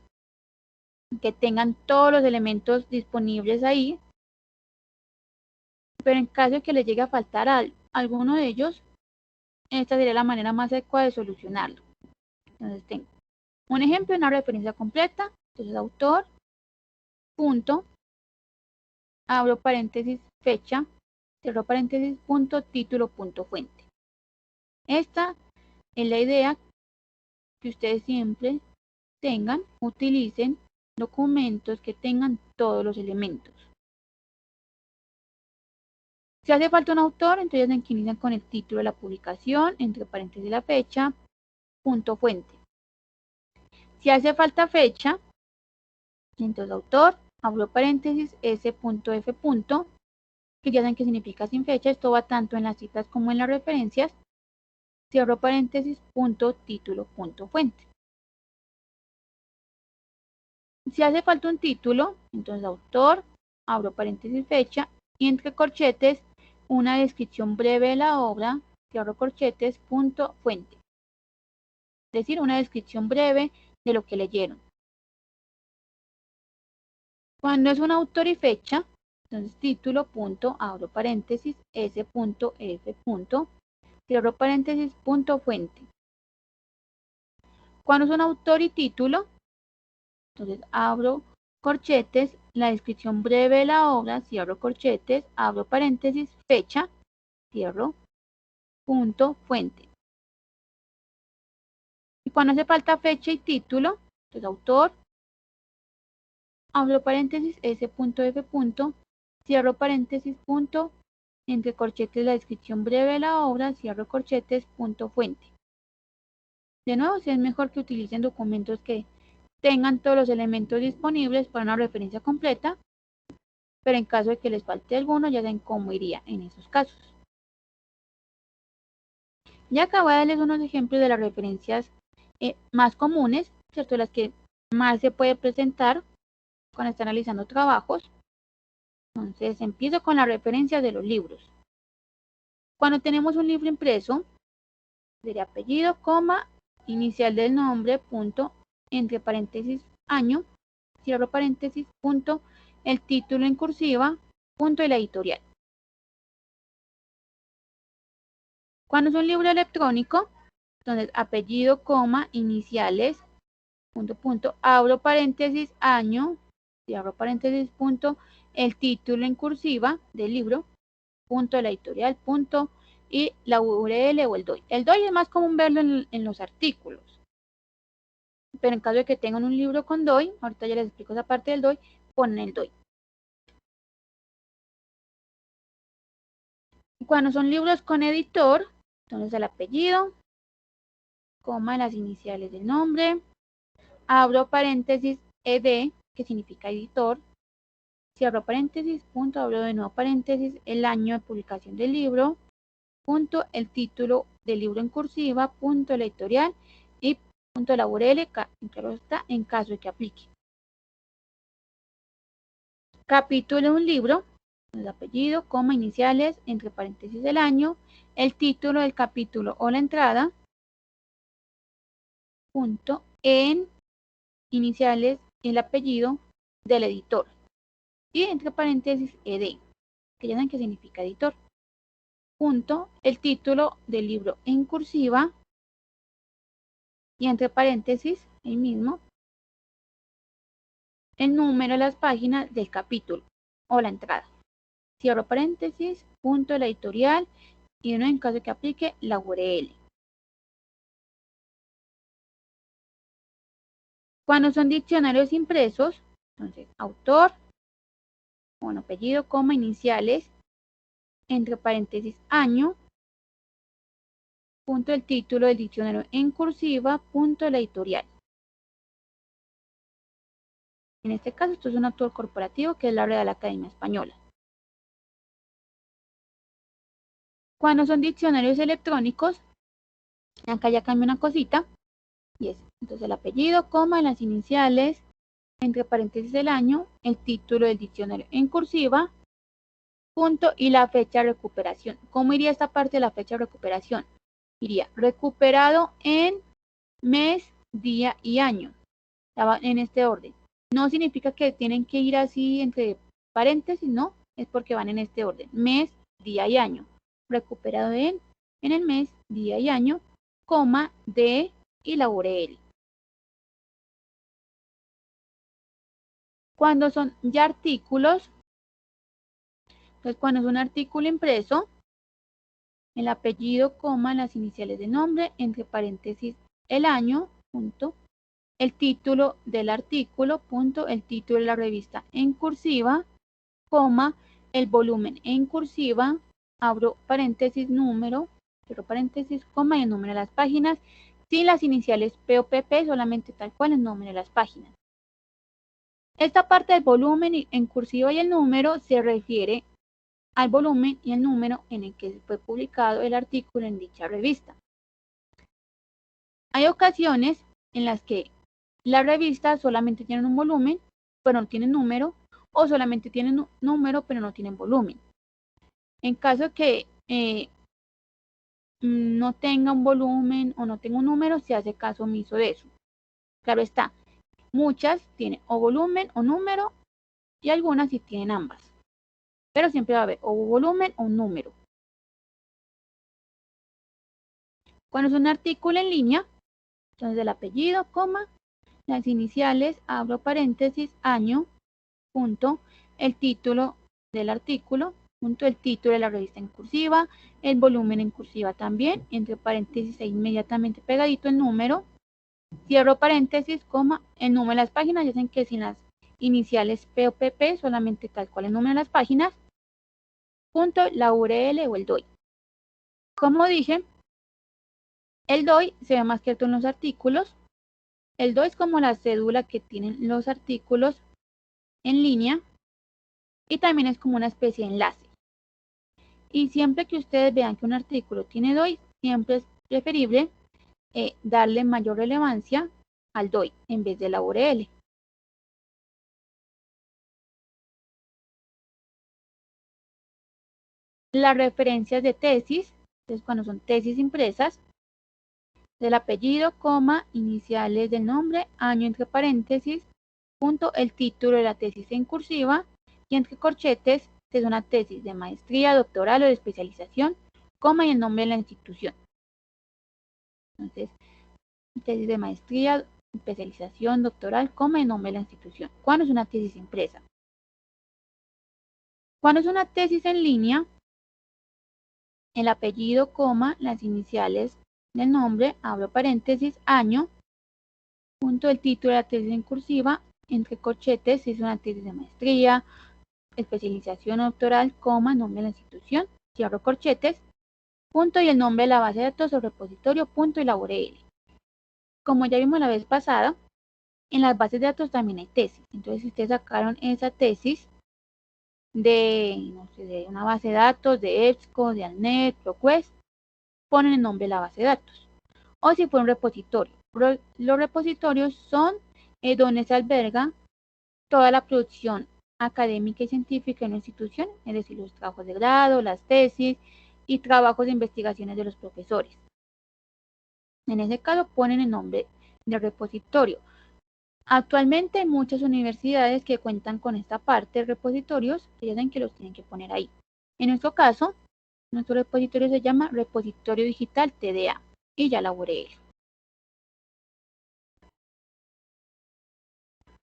que tengan todos los elementos disponibles ahí, pero en caso de que les llegue a faltar alguno de ellos, esta sería la manera más adecuada de solucionarlo. Entonces tengo un ejemplo, una referencia completa, entonces autor, punto, abro paréntesis, fecha, cierro paréntesis, punto, título, punto, fuente. Esta es la idea que ustedes siempre tengan, utilicen documentos que tengan todos los elementos. Si hace falta un autor, entonces inician con el título de la publicación, entre paréntesis la fecha, punto, fuente. Si hace falta fecha, entonces autor, abro paréntesis, s.f. que ya saben que significa sin fecha, esto va tanto en las citas como en las referencias, cierro paréntesis, punto, título, punto, fuente. Si hace falta un título, entonces autor, abro paréntesis, fecha, y entre corchetes, una descripción breve de la obra, cierro corchetes, punto, fuente. Es decir, una descripción breve de lo que leyeron. Cuando es un autor y fecha, entonces título, punto, abro paréntesis, s.f. cierro paréntesis, punto, fuente. Cuando es un autor y título, entonces abro corchetes, la descripción breve de la obra, cierro corchetes, abro paréntesis, fecha, cierro, punto, fuente. Y cuando hace falta fecha y título, entonces autor, abro paréntesis, s.f. cierro paréntesis, punto, entre corchetes la descripción breve de la obra, cierro corchetes, punto, fuente. De nuevo, si es mejor que utilicen documentos que tengan todos los elementos disponibles para una referencia completa, pero en caso de que les falte alguno, ya saben cómo iría en esos casos. Ya acabo de darles unos ejemplos de las referencias más comunes, ¿cierto? Las que más se puede presentar cuando están analizando trabajos. Entonces, empiezo con la referencia de los libros. Cuando tenemos un libro impreso, sería apellido, coma, inicial del nombre, punto, entre paréntesis, año, cierro paréntesis, punto, el título en cursiva, punto y la editorial. Cuando es un libro electrónico, entonces apellido, coma, iniciales, punto, abro paréntesis, año, cierro paréntesis, punto, el título en cursiva del libro, punto, la editorial, punto, y la URL o el DOI. El DOI es más común verlo en los artículos. Pero en caso de que tengan un libro con DOI, ahorita ya les explico esa parte del DOI, ponen el DOI. Cuando son libros con editor, entonces el apellido, coma, las iniciales del nombre, abro paréntesis, ed, que significa editor, cierro paréntesis, punto, abro de nuevo paréntesis, el año de publicación del libro, punto, el título del libro en cursiva, punto, la editorial y punto, la URL, en caso de que aplique. Capítulo de un libro, el apellido, coma, iniciales, entre paréntesis el año, el título del capítulo o la entrada, punto, en iniciales, el apellido del editor. Y entre paréntesis ed, que ya saben qué significa editor. Punto, el título del libro en cursiva y entre paréntesis, el mismo, el número de las páginas del capítulo o la entrada. Cierro paréntesis, punto, la editorial y uno en caso de que aplique la URL. Cuando son diccionarios impresos, entonces autor, bueno, apellido, coma, iniciales, entre paréntesis año, punto, el título del diccionario en cursiva, punto, la editorial. En este caso, esto es un autor corporativo que es la Real Academia Española. Cuando son diccionarios electrónicos, acá ya cambia una cosita, y es entonces el apellido, coma, las iniciales, entre paréntesis el año, el título del diccionario en cursiva, punto, y la fecha de recuperación. ¿Cómo iría esta parte de la fecha de recuperación? Iría recuperado en mes, día y año, en este orden. No significa que tienen que ir así entre paréntesis, no, es porque van en este orden, mes, día y año. Recuperado en el mes, día y año, coma, de y la URL. Cuando son ya artículos, entonces cuando es un artículo impreso, el apellido, coma, las iniciales de nombre, entre paréntesis el año, punto, el título del artículo, punto, el título de la revista en cursiva, coma, el volumen en cursiva, abro paréntesis número, cierro paréntesis, coma y el número de las páginas, sin las iniciales P o PP, solamente tal cual el número de las páginas. Esta parte del volumen en cursiva y el número se refiere al volumen y el número en el que fue publicado el artículo en dicha revista. Hay ocasiones en las que la revista solamente tiene un volumen, pero no tiene número, o solamente tienen número, pero no tienen volumen. En caso que no tenga un volumen o no tenga un número, se hace caso omiso de eso. Claro está, muchas tienen o volumen o número y algunas sí tienen ambas. Pero siempre va a haber o volumen o un número. Cuando es un artículo en línea, entonces el apellido, coma, las iniciales, abro paréntesis, año, punto, el título del artículo, punto, el título de la revista en cursiva, el volumen en cursiva también, entre paréntesis e inmediatamente pegadito el número, cierro paréntesis, coma, el número de las páginas, ya saben que sin las iniciales P o PP, solamente tal cual el número de las páginas, punto, la URL o el DOI. Como dije, el DOI se ve más que todo en los artículos. El DOI es como la cédula que tienen los artículos en línea y también es como una especie de enlace. Y siempre que ustedes vean que un artículo tiene DOI, siempre es preferible darle mayor relevancia al DOI en vez de la URL. Las referencias de tesis, entonces cuando son tesis impresas, del apellido, coma, iniciales del nombre, año entre paréntesis, punto, el título de la tesis en cursiva y entre corchetes, si es una tesis de maestría, doctoral o de especialización, coma y el nombre de la institución. Entonces, tesis de maestría, especialización, doctoral, coma y el nombre de la institución. ¿Cuándo es una tesis impresa? Cuando es una tesis en línea, el apellido, coma, las iniciales del nombre, abro paréntesis, año, punto, el título de la tesis en cursiva, entre corchetes, si es una tesis de maestría, especialización doctoral, coma, nombre de la institución, cierro corchetes, punto y el nombre de la base de datos o repositorio, punto y la URL. Como ya vimos la vez pasada, en las bases de datos también hay tesis. Entonces, si ustedes sacaron esa tesis de, no sé, de una base de datos, de EBSCO, de ANET, ProQuest, ponen el nombre de la base de datos. O si fue un repositorio. Los repositorios son donde se alberga toda la producción académica y científica en una institución, es decir, los trabajos de grado, las tesis y trabajos de investigaciones de los profesores. En ese caso ponen el nombre del repositorio. Actualmente hay muchas universidades que cuentan con esta parte de repositorios, que ya saben que los tienen que poner ahí. En nuestro caso, nuestro repositorio se llama Repositorio Digital TDA y ya la URL.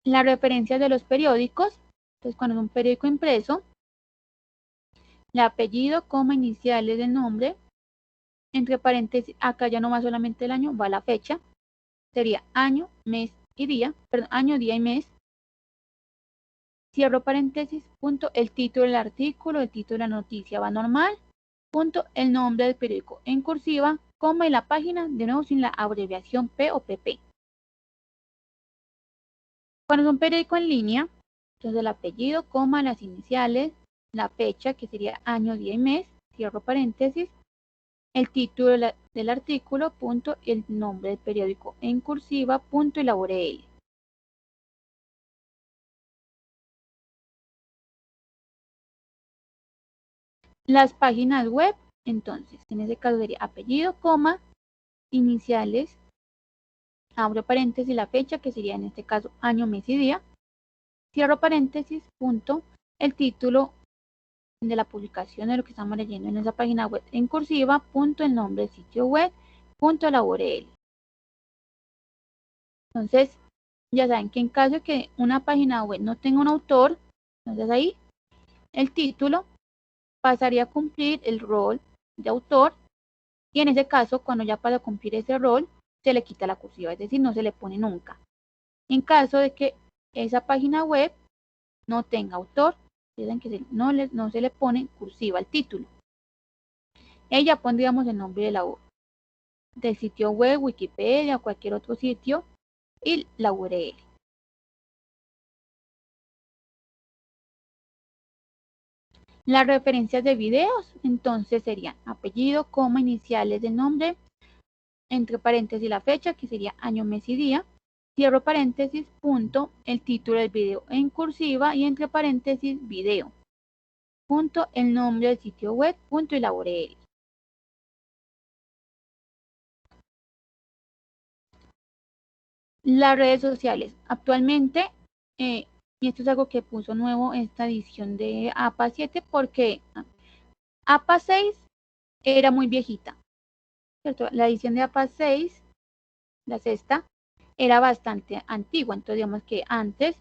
Las referencias de los periódicos, entonces cuando es un periódico impreso, el apellido, coma, iniciales del nombre, entre paréntesis, acá ya no va solamente el año, va la fecha, sería año, mes y día, perdón, año, día y mes, cierro paréntesis, punto, el título del artículo, el título de la noticia va normal, punto, el nombre del periódico en cursiva, coma y la página, de nuevo sin la abreviación P o PP. Cuando es un periódico en línea, entonces el apellido, coma, las iniciales, la fecha, que sería año, día y mes, cierro paréntesis, el título del artículo, punto, el nombre del periódico en cursiva, punto y la URL. Las páginas web, entonces, en ese caso sería apellido, coma, iniciales, abro paréntesis, la fecha, que sería en este caso año, mes y día, cierro paréntesis, punto, el título de la publicación de lo que estamos leyendo en esa página web en cursiva, punto, el nombre del sitio web, punto, la URL. Entonces, ya saben que en caso de que una página web no tenga un autor, entonces ahí el título pasaría a cumplir el rol de autor y en ese caso, cuando ya para cumplir ese rol, se le quita la cursiva, es decir, no se le pone nunca. En caso de que esa página web no tenga autor, dicen que no se le pone cursiva al título. Ella pondríamos el nombre de del sitio web, Wikipedia o cualquier otro sitio y la URL. Las referencias de videos, entonces serían apellido, coma, iniciales del nombre, entre paréntesis la fecha, que sería año, mes y día, cierro paréntesis, punto, el título del video en cursiva y entre paréntesis video, punto, el nombre del sitio web, punto y la URL. Las redes sociales, actualmente, y esto es algo que puso nuevo esta edición de APA 7 porque APA 6 era muy viejita, ¿cierto? La edición de APA 6, la sexta, era bastante antigua, entonces digamos que antes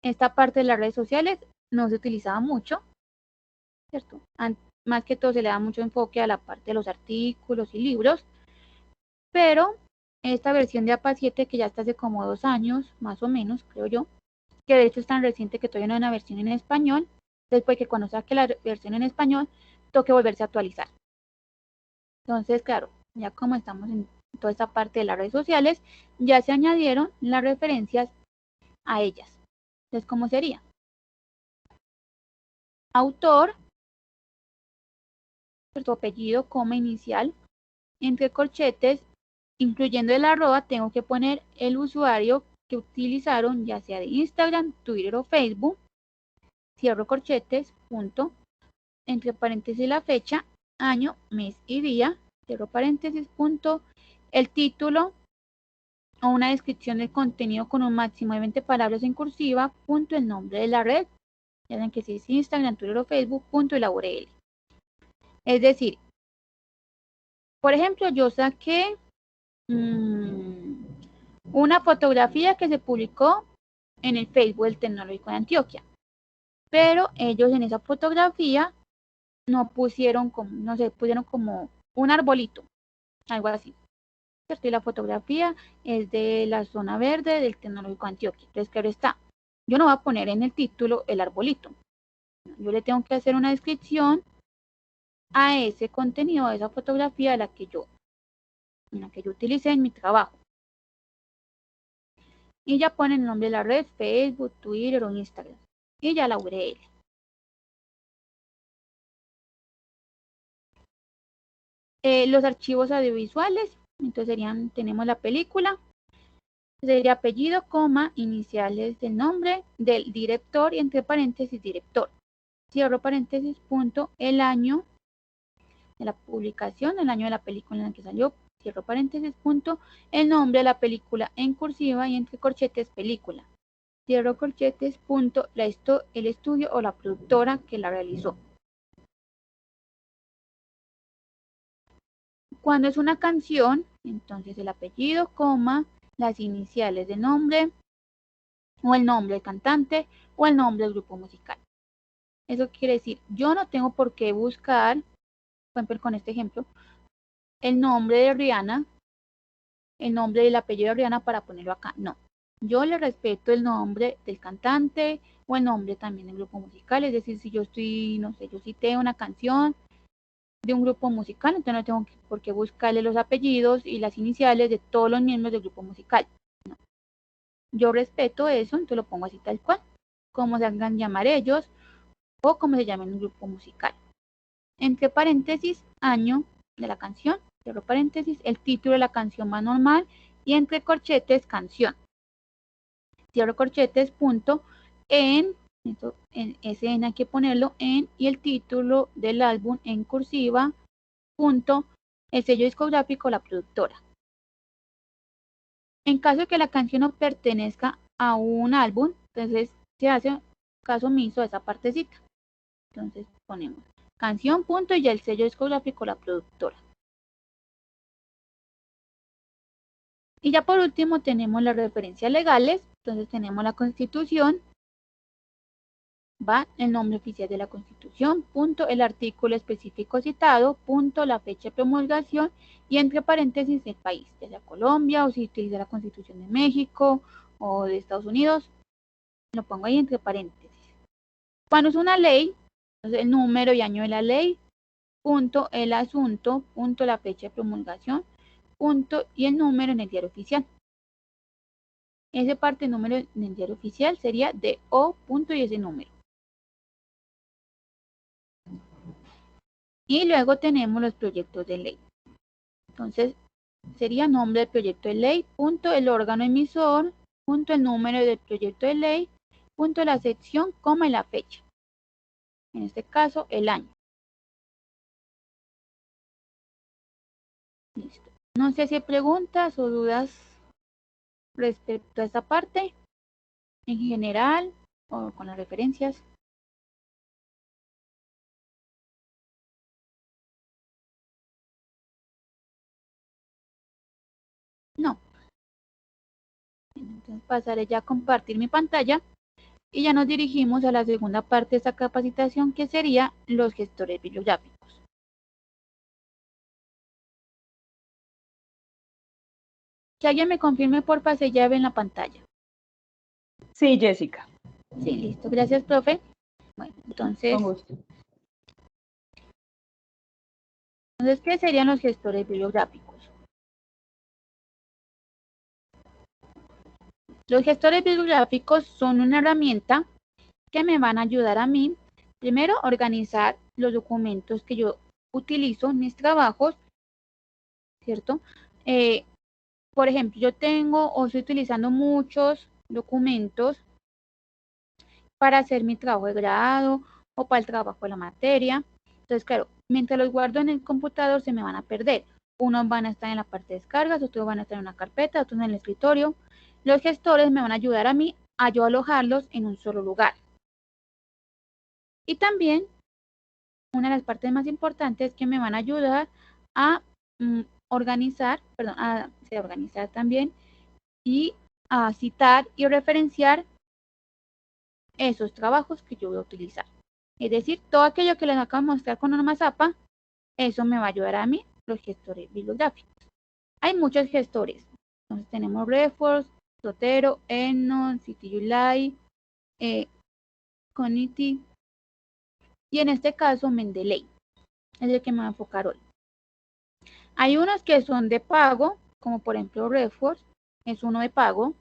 esta parte de las redes sociales no se utilizaba mucho, ¿cierto? Más que todo se le da mucho enfoque a la parte de los artículos y libros, pero esta versión de APA 7 que ya está hace como 2 años, más o menos, creo yo, que de hecho es tan reciente que todavía no hay una versión en español, después que cuando saque la versión en español, toque volverse a actualizar. Entonces, claro, ya como estamos en toda esta parte de las redes sociales, ya se añadieron las referencias a ellas. Entonces, ¿cómo sería? Autor, su apellido, coma inicial, entre corchetes, incluyendo el arroba, tengo que poner el usuario que utilizaron, ya sea de Instagram, Twitter o Facebook, cierro corchetes, punto, entre paréntesis la fecha, año, mes y día, cierro paréntesis, punto, el título o una descripción del contenido con un máximo de 20 palabras en cursiva, punto, el nombre de la red, ya saben que si es Instagram, Twitter o Facebook, punto, y la URL. Es decir, por ejemplo, yo saqué una fotografía que se publicó en el Facebook del Tecnológico de Antioquia, pero ellos en esa fotografía no pusieron como, no sé, pusieron como un arbolito, algo así. ¿Cierto? Y la fotografía es de la zona verde del Tecnológico de Antioquia. Entonces, claro está, yo no voy a poner en el título el arbolito. Yo le tengo que hacer una descripción a ese contenido, a esa fotografía en la que yo utilicé en mi trabajo. Y ya ponen el nombre de la red, Facebook, Twitter o Instagram. Y ya la URL. Los archivos audiovisuales, entonces serían, tenemos la película, sería apellido, coma, iniciales del nombre del director y entre paréntesis director. Cierro paréntesis, punto, el año de la publicación, el año de la película en la que salió, cierro paréntesis, punto, el nombre de la película en cursiva y entre corchetes película. Cierro corchetes, punto, el estudio o la productora que la realizó. Cuando es una canción, entonces el apellido, coma, las iniciales del nombre, o el nombre del cantante, o el nombre del grupo musical. Eso quiere decir, yo no tengo por qué buscar, por ejemplo, con este ejemplo, el nombre de Rihanna, el nombre del apellido de Rihanna para ponerlo acá. No, yo le respeto el nombre del cantante o el nombre también del grupo musical. Es decir, si yo estoy, no sé, yo cité una canción de un grupo musical, entonces no tengo por qué buscarle los apellidos y las iniciales de todos los miembros del grupo musical. No. Yo respeto eso, entonces lo pongo así tal cual, como se hagan llamar ellos o como se llame en un grupo musical. Entre paréntesis, año de la canción, cierro paréntesis, el título de la canción más normal y entre corchetes, canción. Cierro corchetes, punto, en ese en hay que ponerlo en y el título del álbum en cursiva, punto, el sello discográfico, la productora. En caso de que la canción no pertenezca a un álbum, entonces se hace caso omiso a esa partecita. Entonces ponemos canción, punto, y ya el sello discográfico, la productora. Y ya por último tenemos las referencias legales. Entonces tenemos la Constitución, va el nombre oficial de la Constitución, punto, el artículo específico citado, punto, la fecha de promulgación y entre paréntesis el país, ya sea Colombia o si utiliza la Constitución de México o de Estados Unidos, lo pongo ahí entre paréntesis. Cuando es una ley, entonces el número y año de la ley, punto, el asunto, punto, la fecha de promulgación, punto, y el número en el diario oficial. Ese parte del número en el diario oficial sería de O, punto, y ese número. Y luego tenemos los proyectos de ley. Entonces, sería nombre del proyecto de ley, punto, el órgano emisor, punto, el número del proyecto de ley, punto, la sección, coma, y la fecha. En este caso, el año. Listo. No sé si hay preguntas o dudas respecto a esta parte, en general, o con las referencias. No. Entonces pasaré ya a compartir mi pantalla y ya nos dirigimos a la segunda parte de esta capacitación, que sería los gestores bibliográficos. Que alguien me confirme, porfa, si ya ven la pantalla. Sí, Jessica. Sí, listo. Gracias, profe. Bueno, entonces, ¿qué serían los gestores bibliográficos? Los gestores bibliográficos son una herramienta que me van a ayudar a mí, primero, a organizar los documentos que yo utilizo en mis trabajos, ¿cierto? Por ejemplo, yo tengo o estoy utilizando muchos documentos para hacer mi trabajo de grado o para el trabajo de la materia. Entonces, claro, mientras los guardo en el computador se me van a perder. Unos van a estar en la parte de descargas, otros van a estar en una carpeta, otros en el escritorio. Los gestores me van a ayudar a mí a yo alojarlos en un solo lugar. Y también, una de las partes más importantes que me van a ayudar a organizar también y a citar y referenciar esos trabajos que yo voy a utilizar. Es decir, todo aquello que les acabo de mostrar con Norma Zapa, eso me va a ayudar a mí, los gestores bibliográficos. Hay muchos gestores. Entonces tenemos Reforce, Zotero, Endnote, CityULI, Conity y en este caso Mendeley. es el que me va a enfocar hoy. Hay unos que son de pago, como por ejemplo Reforce, es uno de pago,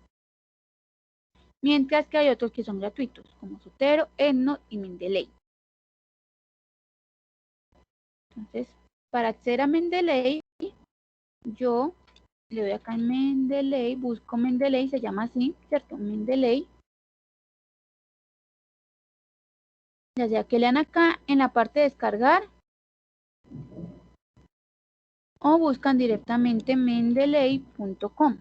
mientras que hay otros que son gratuitos, como Zotero, EndNote y Mendeley. Entonces, para acceder a Mendeley, yo le doy acá en Mendeley, busco Mendeley, se llama así, ¿cierto? Mendeley. Ya sea que lean acá en la parte de descargar o buscan directamente mendeley.com.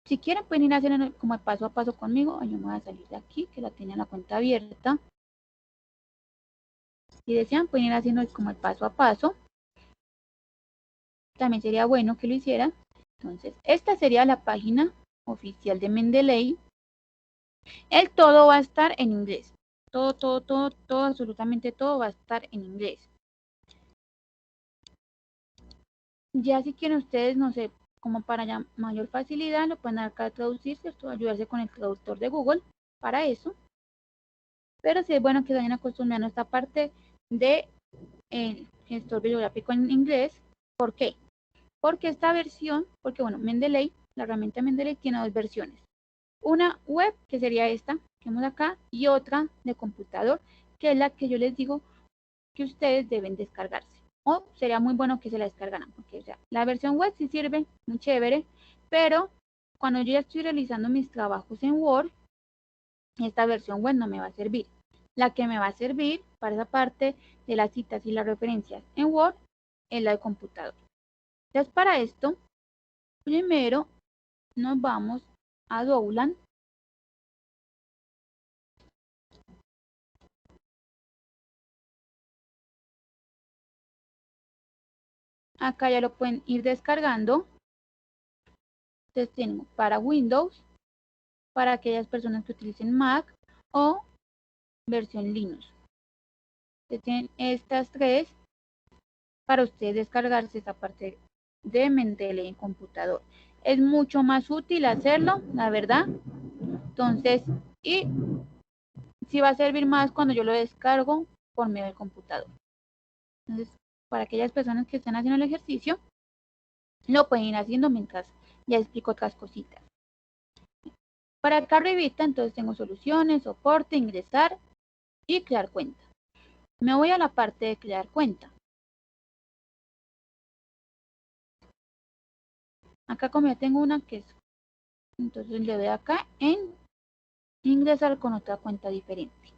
Si quieren pueden ir a hacer como el paso a paso conmigo. Yo me voy a salir de aquí, que la tiene la cuenta abierta. Si desean pueden ir haciendo como el paso a paso. También sería bueno que lo hicieran. Entonces, esta sería la página oficial de Mendeley. El todo va a estar en inglés. Todo, absolutamente todo va a estar en inglés. Ya si quieren ustedes, no sé, como para ya mayor facilidad, lo pueden acá traducir, ¿cierto? Ayudarse con el traductor de Google para eso. Pero sí es bueno que se vayan acostumbrando a esta parte de el gestor bibliográfico en inglés. ¿Por qué? Porque esta versión, porque bueno, Mendeley, la herramienta Mendeley tiene dos versiones. Una web, que sería esta que vemos acá, y otra de computador, que es la que yo les digo que ustedes deben descargarse. O sería muy bueno que se la descargaran, porque o sea, la versión web sí sirve, muy chévere, pero cuando yo ya estoy realizando mis trabajos en Word, esta versión web no me va a servir. La que me va a servir para esa parte de las citas y las referencias en Word es la de computador. Entonces, para esto, primero nos vamos a Doulan. Acá ya lo pueden ir descargando. Entonces tengo para Windows, para aquellas personas que utilicen Mac o versión Linux. Entonces tienen estas tres para ustedes descargarse esta parte de Mendeley en computador. Es mucho más útil hacerlo, la verdad. Entonces, y sí va a servir más cuando yo lo descargo por medio del computador. Entonces, para aquellas personas que están haciendo el ejercicio, lo pueden ir haciendo mientras ya explico otras cositas. Para acá arribita, entonces tengo soluciones, soporte, ingresar y crear cuenta. Me voy a la parte de crear cuenta. Acá como ya tengo una que es, entonces le doy acá en ingresar con otra cuenta diferente.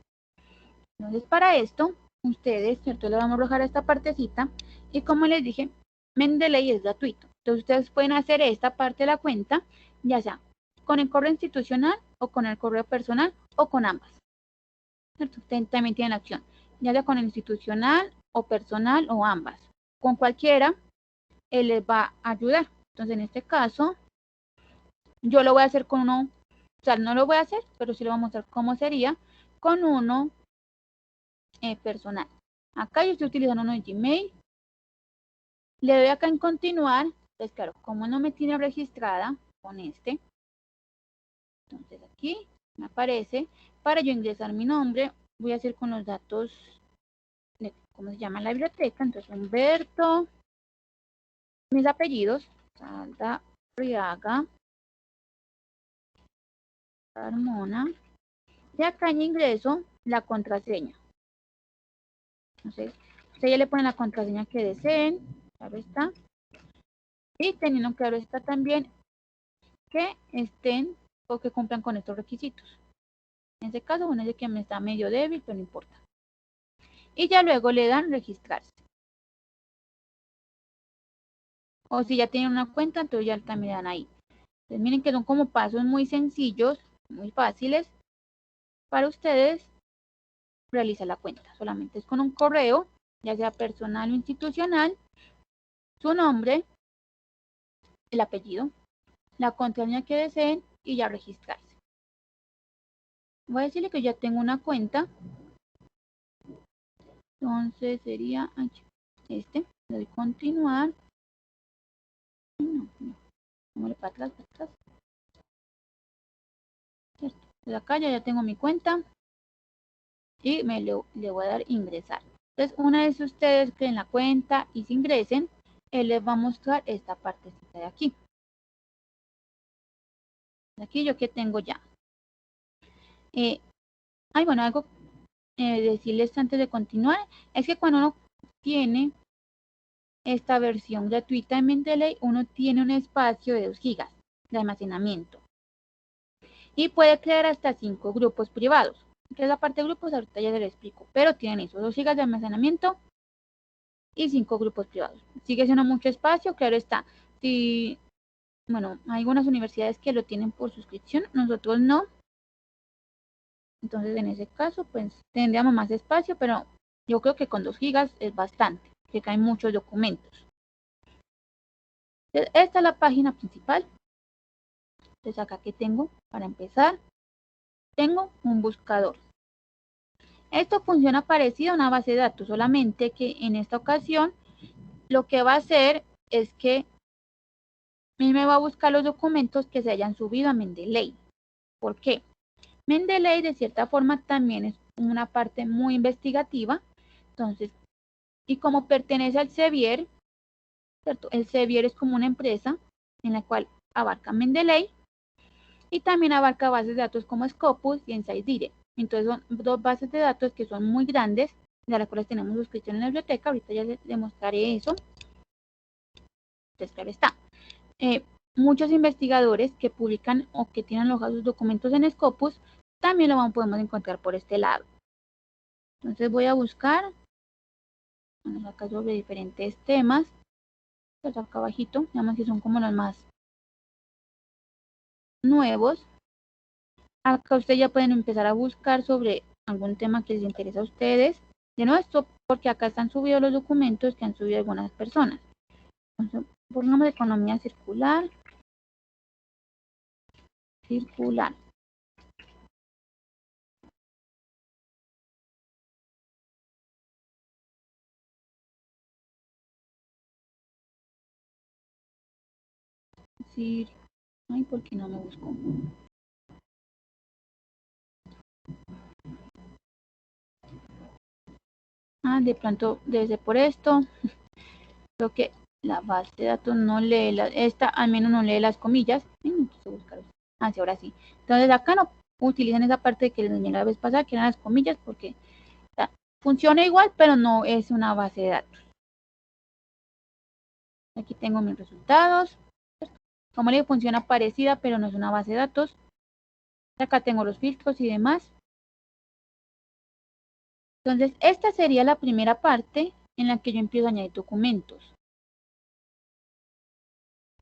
Entonces para esto, ustedes, ¿cierto? Le vamos a arrojar esta partecita y como les dije, Mendeley es gratuito. Entonces ustedes pueden hacer esta parte de la cuenta, ya sea con el correo institucional o con el correo personal o con ambas. Ustedes también tienen la opción, ya sea con el institucional o personal o ambas. Con cualquiera, él les va a ayudar. Entonces en este caso, yo lo voy a hacer con uno, o sea, no lo voy a hacer, pero sí lo voy a mostrar cómo sería con uno personal. Acá yo estoy utilizando uno de Gmail. Le doy acá en continuar. Entonces, claro, como no me tiene registrada con este, entonces aquí me aparece para yo ingresar mi nombre. Voy a hacer con los datos de cómo se llama la biblioteca. Entonces, Humberto, mis apellidos, Saldarriaga, Carmona. Y acá en ingreso la contraseña. Entonces, ustedes ya le ponen la contraseña que deseen. Claro está. Y teniendo claro está también que estén o que cumplan con estos requisitos. En este caso, bueno, es de que me está medio débil, pero no importa. Y ya luego le dan registrarse. O si ya tienen una cuenta, entonces ya también dan ahí. Entonces miren que son como pasos muy sencillos, muy fáciles para ustedes realizar la cuenta. Solamente es con un correo, ya sea personal o institucional, su nombre, el apellido, la contraseña que deseen y ya registrarse. Voy a decirle que ya tengo una cuenta. Entonces sería este. Le doy continuar. No, para atrás, para atrás. Entonces acá ya tengo mi cuenta y le voy a dar ingresar. Entonces una vez ustedes creen la cuenta y se ingresen, él les va a mostrar esta partecita de aquí. Aquí yo que tengo ya. Bueno, algo decirles antes de continuar es que cuando uno tiene esta versión gratuita de Mendeley, uno tiene un espacio de 2 gigas de almacenamiento y puede crear hasta 5 grupos privados. Que es la parte de grupos, ahorita ya se lo explico, pero tienen eso, 2 gigas de almacenamiento y 5 grupos privados. Sigue siendo mucho espacio, claro está. Si, bueno, hay algunas universidades que lo tienen por suscripción, nosotros no. Entonces, en ese caso, pues tendríamos más espacio, pero yo creo que con 2 gigas es bastante, que caen muchos documentos. Entonces, esta es la página principal. Entonces, acá que tengo, para empezar, tengo un buscador. Esto funciona parecido a una base de datos, solamente que en esta ocasión lo que va a hacer es que me va a buscar los documentos que se hayan subido a Mendeley. ¿Por qué? Mendeley de cierta forma también es una parte muy investigativa. Entonces, y como pertenece al Sevier, ¿cierto? El Sevier es como una empresa en la cual abarca Mendeley y también abarca bases de datos como Scopus y InsightDirect. Entonces son 2 bases de datos que son muy grandes, de las cuales tenemos suscripción en la biblioteca. Ahorita ya les demostraré eso. Entonces, claro está. Muchos investigadores que publican o que tienen alojados sus documentos en Scopus, también lo podemos encontrar por este lado. Entonces voy a buscar, bueno, acá sobre diferentes temas, pues acá abajito, digamos que son como los más nuevos. Acá ustedes ya pueden empezar a buscar sobre algún tema que les interesa a ustedes. De nuevo esto porque acá están subidos los documentos que han subido algunas personas. Entonces, pongamos economía circular. Circular. Ay, ¿por qué no me busco? De pronto debe ser por esto. Creo que la base de datos no lee, esta al menos no lee las comillas. Sí, ahora sí. Entonces acá no utilizan esa parte que les enseñé la vez pasada, que eran las comillas, porque funciona igual, pero no es una base de datos. Aquí tengo mis resultados. Como le digo, funciona parecida, pero no es una base de datos. Acá tengo los filtros y demás. Entonces, esta sería la primera parte en la que yo empiezo a añadir documentos.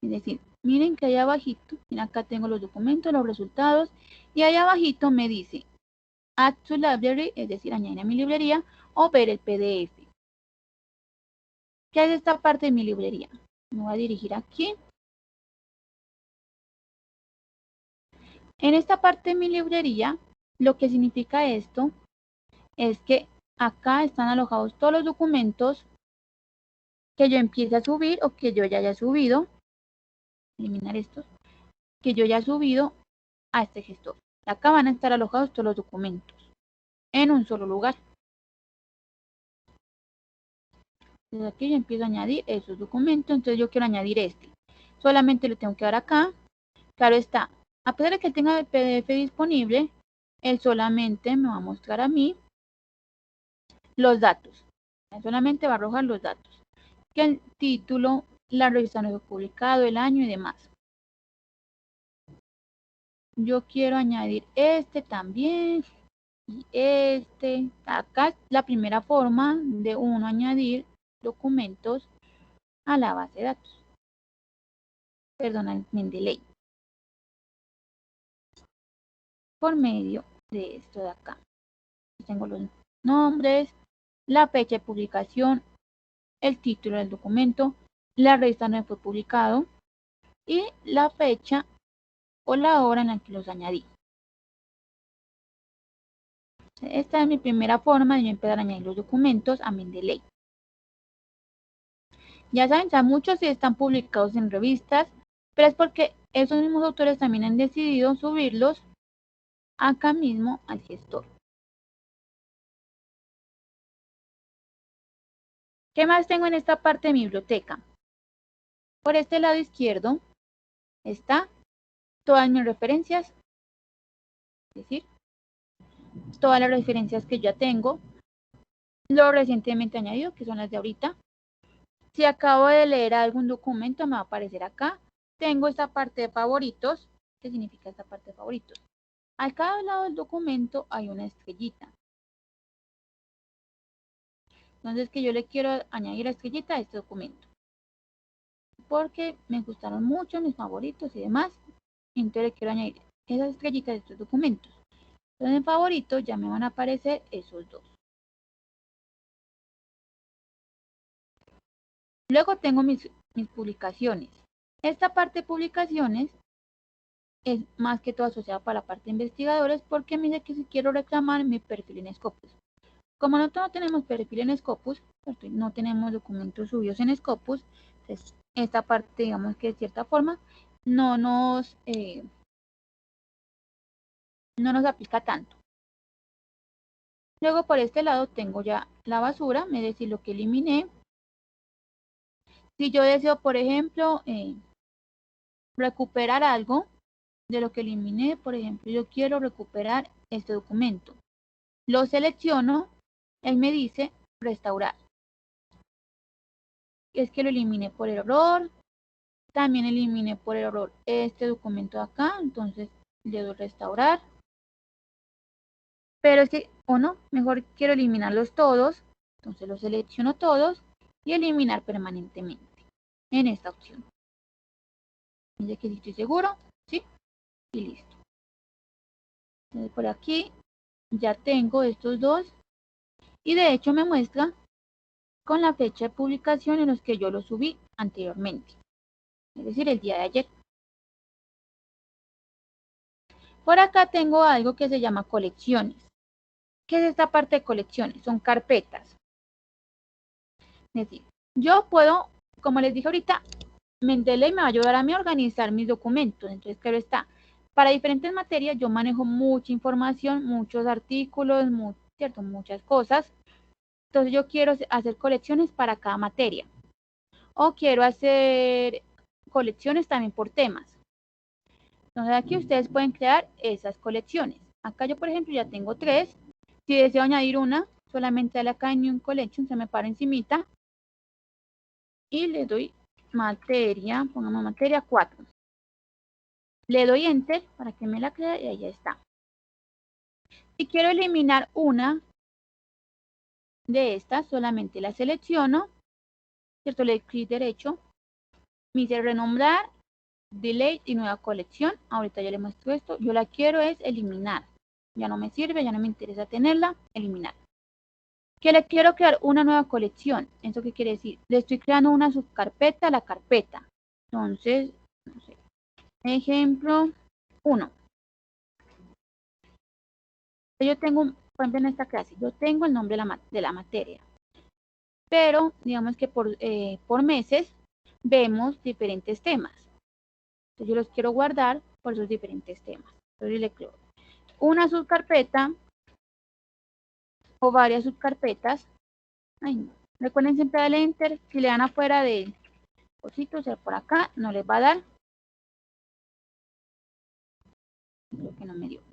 Es decir, miren que allá abajito, miren acá tengo los documentos, los resultados, y allá abajito me dice Add to Library, es decir, añadir a mi librería, o ver el PDF. ¿Qué es esta parte de mi librería? Me voy a dirigir aquí. En esta parte de mi librería, lo que significa esto es que acá están alojados todos los documentos que yo empiece a subir o que yo ya haya subido. Eliminar estos. Que yo ya he subido a este gestor. Acá van a estar alojados todos los documentos en un solo lugar. Desde aquí yo empiezo a añadir esos documentos. Entonces yo quiero añadir este. Solamente le tengo que dar acá. Claro está, a pesar de que tenga el PDF disponible, él solamente me va a mostrar a mí los datos. Él solamente va a arrojar los datos. Que el título, la revista no fue publicado, el año y demás. Yo quiero añadir este también. Y este. Acá es la primera forma de uno añadir documentos a la base de datos. Perdón, al Mendeley. Por medio de esto de acá. Tengo los nombres, la fecha de publicación, el título del documento, la revista donde fue publicado y la fecha o la hora en la que los añadí. Esta es mi primera forma de yo empezar a añadir los documentos a Mendeley. Ya saben, ya muchos sí están publicados en revistas, pero es porque esos mismos autores también han decidido subirlos acá mismo al gestor. ¿Qué más tengo en esta parte de mi biblioteca? Por este lado izquierdo está todas mis referencias, es decir, todas las referencias que ya tengo, lo recientemente añadido, que son las de ahorita. Si acabo de leer algún documento, me va a aparecer acá. Tengo esta parte de favoritos. ¿Qué significa esta parte de favoritos? A cada lado del documento hay una estrellita. Entonces, que yo le quiero añadir la estrellita a este documento, porque me gustaron mucho mis favoritos y demás. Entonces le quiero añadir esas estrellitas de estos documentos. Entonces en favoritos ya me van a aparecer esos dos. Luego tengo mis publicaciones. Esta parte de publicaciones es más que todo asociada para la parte de investigadores, porque me dice que si quiero reclamar mi perfil en Scopus. Como nosotros no tenemos perfil en Scopus, no tenemos documentos subidos en Scopus, entonces esta parte, digamos que de cierta forma, no nos aplica tanto. Luego por este lado tengo ya la basura, es decir, lo que eliminé. Si yo deseo, por ejemplo, recuperar algo de lo que eliminé, por ejemplo, yo quiero recuperar este documento. Lo selecciono, él me dice restaurar. Es que lo eliminé por error, también eliminé por error este documento de acá, entonces le doy restaurar. Pero es que, o no, mejor quiero eliminarlos todos, entonces los selecciono todos y eliminar permanentemente en esta opción. Dice que si estoy seguro, sí, y listo. Entonces por aquí ya tengo estos dos y de hecho me muestra con la fecha de publicación en los que yo lo subí anteriormente, es decir, el día de ayer. Por acá tengo algo que se llama colecciones. ¿Qué es esta parte de colecciones? Son carpetas. Es decir, yo puedo, como les dije ahorita, Mendeley me va a ayudar a mí a organizar mis documentos. Entonces, claro está, para diferentes materias yo manejo mucha información, muchos artículos, ¿cierto? Muchas cosas. Entonces yo quiero hacer colecciones para cada materia. O quiero hacer colecciones también por temas. Entonces aquí ustedes pueden crear esas colecciones. Acá yo, por ejemplo, ya tengo 3. Si deseo añadir una, solamente dale acá en New Collection, se me para encimita. Y le doy materia, pongamos materia 4. Le doy Enter para que me la cree y ahí ya está. Si quiero eliminar una de estas, solamente la selecciono, ¿cierto? Le doy clic derecho, me dice renombrar, delete y nueva colección. Ahorita ya le muestro esto. Yo la quiero es eliminar. Ya no me sirve, ya no me interesa tenerla, eliminar. Que le quiero crear una nueva colección. ¿Eso qué quiere decir? Le estoy creando una subcarpeta a la carpeta. Entonces, no sé, ejemplo 1. Yo tengo, por ejemplo, en esta clase, yo tengo el nombre de la materia. Pero, digamos que por meses vemos diferentes temas. Entonces, yo los quiero guardar por esos diferentes temas. Entonces, le creo una subcarpeta o varias subcarpetas. Ay, no. Recuerden siempre darle Enter. Si le dan afuera de cositos, o sea, por acá, no les va a dar. Creo que no me dio.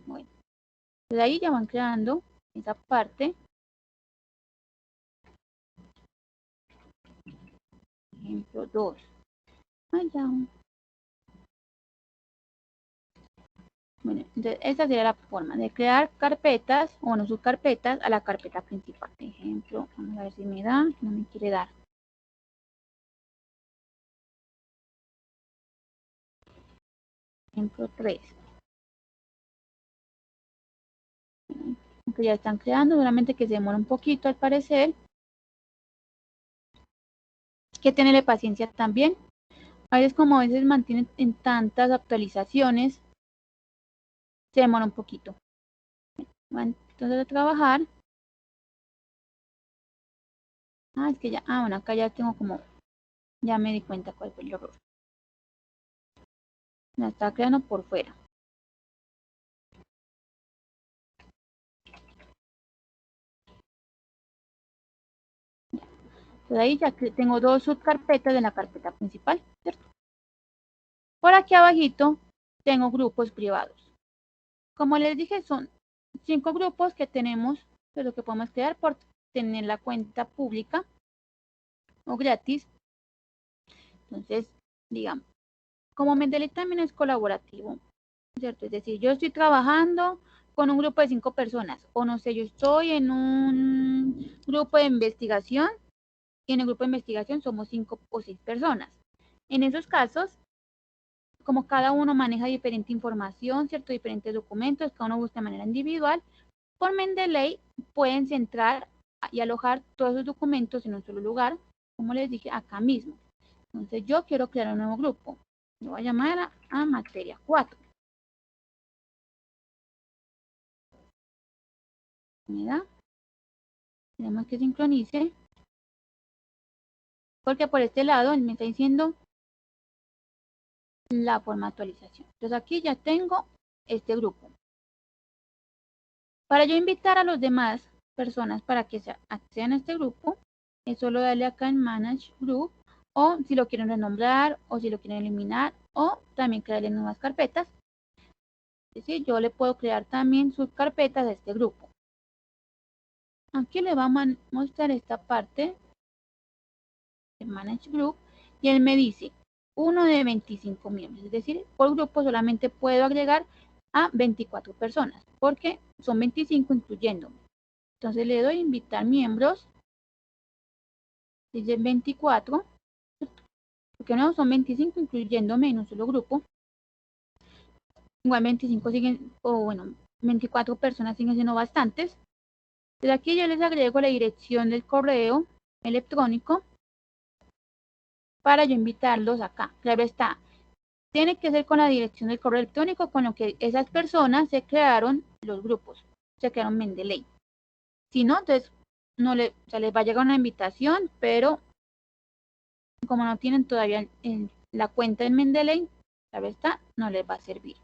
Bueno, de ahí ya van creando esa parte. Ejemplo 2. Allá. Bueno, entonces esta sería la forma de crear carpetas o no subcarpetas a la carpeta principal. Por ejemplo, vamos a ver si me da, no me quiere dar. Ejemplo 3. Aunque ya están creando, solamente que se demora un poquito al parecer. Que tenerle paciencia también. A veces como a veces mantienen en tantas actualizaciones, se demora un poquito. Bueno, entonces a trabajar. Es que ya, bueno, acá ya tengo como, ya me di cuenta cuál fue el error. La está creando por fuera. Entonces ahí ya tengo dos subcarpetas de la carpeta principal, ¿cierto? Por aquí abajito tengo grupos privados. Como les dije, son 5 grupos que tenemos, de lo que podemos crear por tener la cuenta pública o gratis. Entonces, digamos, como Mendeley también es colaborativo, ¿cierto? Es decir, yo estoy trabajando con un grupo de 5 personas, o no sé, yo estoy en un grupo de investigación, y en el grupo de investigación somos 5 o 6 personas. En esos casos, como cada uno maneja diferente información, ¿cierto? Diferentes documentos, cada uno busca de manera individual, por Mendeley pueden centrar y alojar todos esos documentos en un solo lugar, como les dije, acá mismo. Entonces yo quiero crear un nuevo grupo. Lo voy a llamar a materia 4. Mira, tenemos que sincronice, porque por este lado él me está diciendo la forma de actualización. Entonces aquí ya tengo este grupo. Para yo invitar a los demás personas para que accedan a este grupo, es solo darle acá en Manage Group, o si lo quieren renombrar, o si lo quieren eliminar, o también crearle nuevas carpetas. Es decir, yo le puedo crear también subcarpetas a este grupo. Aquí le va a mostrar esta parte de Manage Group, y él me dice, uno de 25 miembros, es decir, por grupo solamente puedo agregar a 24 personas, porque son 25 incluyéndome. Entonces le doy invitar miembros, dice 24, porque no, son 25 incluyéndome en un solo grupo. Igual 25 siguen, o bueno, 24 personas siguen siendo bastantes. Entonces aquí yo les agrego la dirección del correo electrónico para yo invitarlos acá. Claro está, tiene que ser con la dirección del correo electrónico con lo que esas personas se crearon los grupos, se crearon Mendeley. Si no, entonces no les va a llegar una invitación, pero como no tienen todavía la cuenta en Mendeley, claro está, no les va a servir.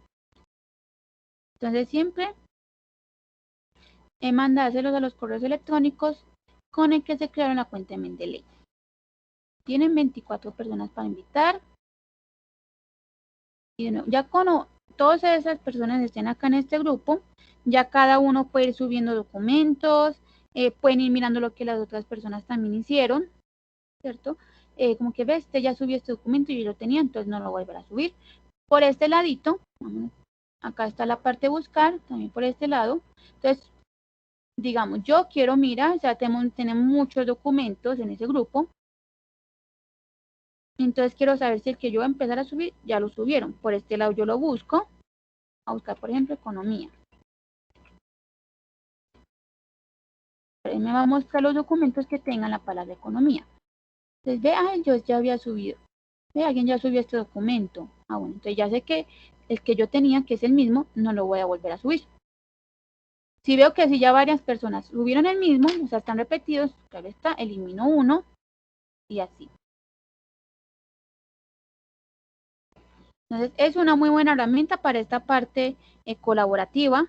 Entonces siempre mandárselos a los correos electrónicos con el que se crearon la cuenta de Mendeley. Tienen 24 personas para invitar. Y ya cuando todas esas personas estén acá en este grupo, ya cada uno puede ir subiendo documentos, pueden ir mirando lo que las otras personas también hicieron, ¿cierto? Como que ves, ya subió este documento y yo lo tenía, entonces no lo voy a volver a subir. Por este ladito, acá está la parte de buscar, también por este lado. Entonces, digamos, yo quiero mirar, ya tenemos muchos documentos en ese grupo. Entonces quiero saber si el que yo voy a empezar a subir, ya lo subieron. Por este lado yo lo busco, a buscar por ejemplo economía. Ahí me va a mostrar los documentos que tengan la palabra economía. Entonces ve, yo ya había subido. Ve, alguien ya subió este documento. Bueno, entonces ya sé que el que yo tenía, que es el mismo, no lo voy a volver a subir. Si veo que si ya varias personas subieron el mismo, o sea, están repetidos, claro está, elimino uno y así. Entonces es una muy buena herramienta para esta parte colaborativa,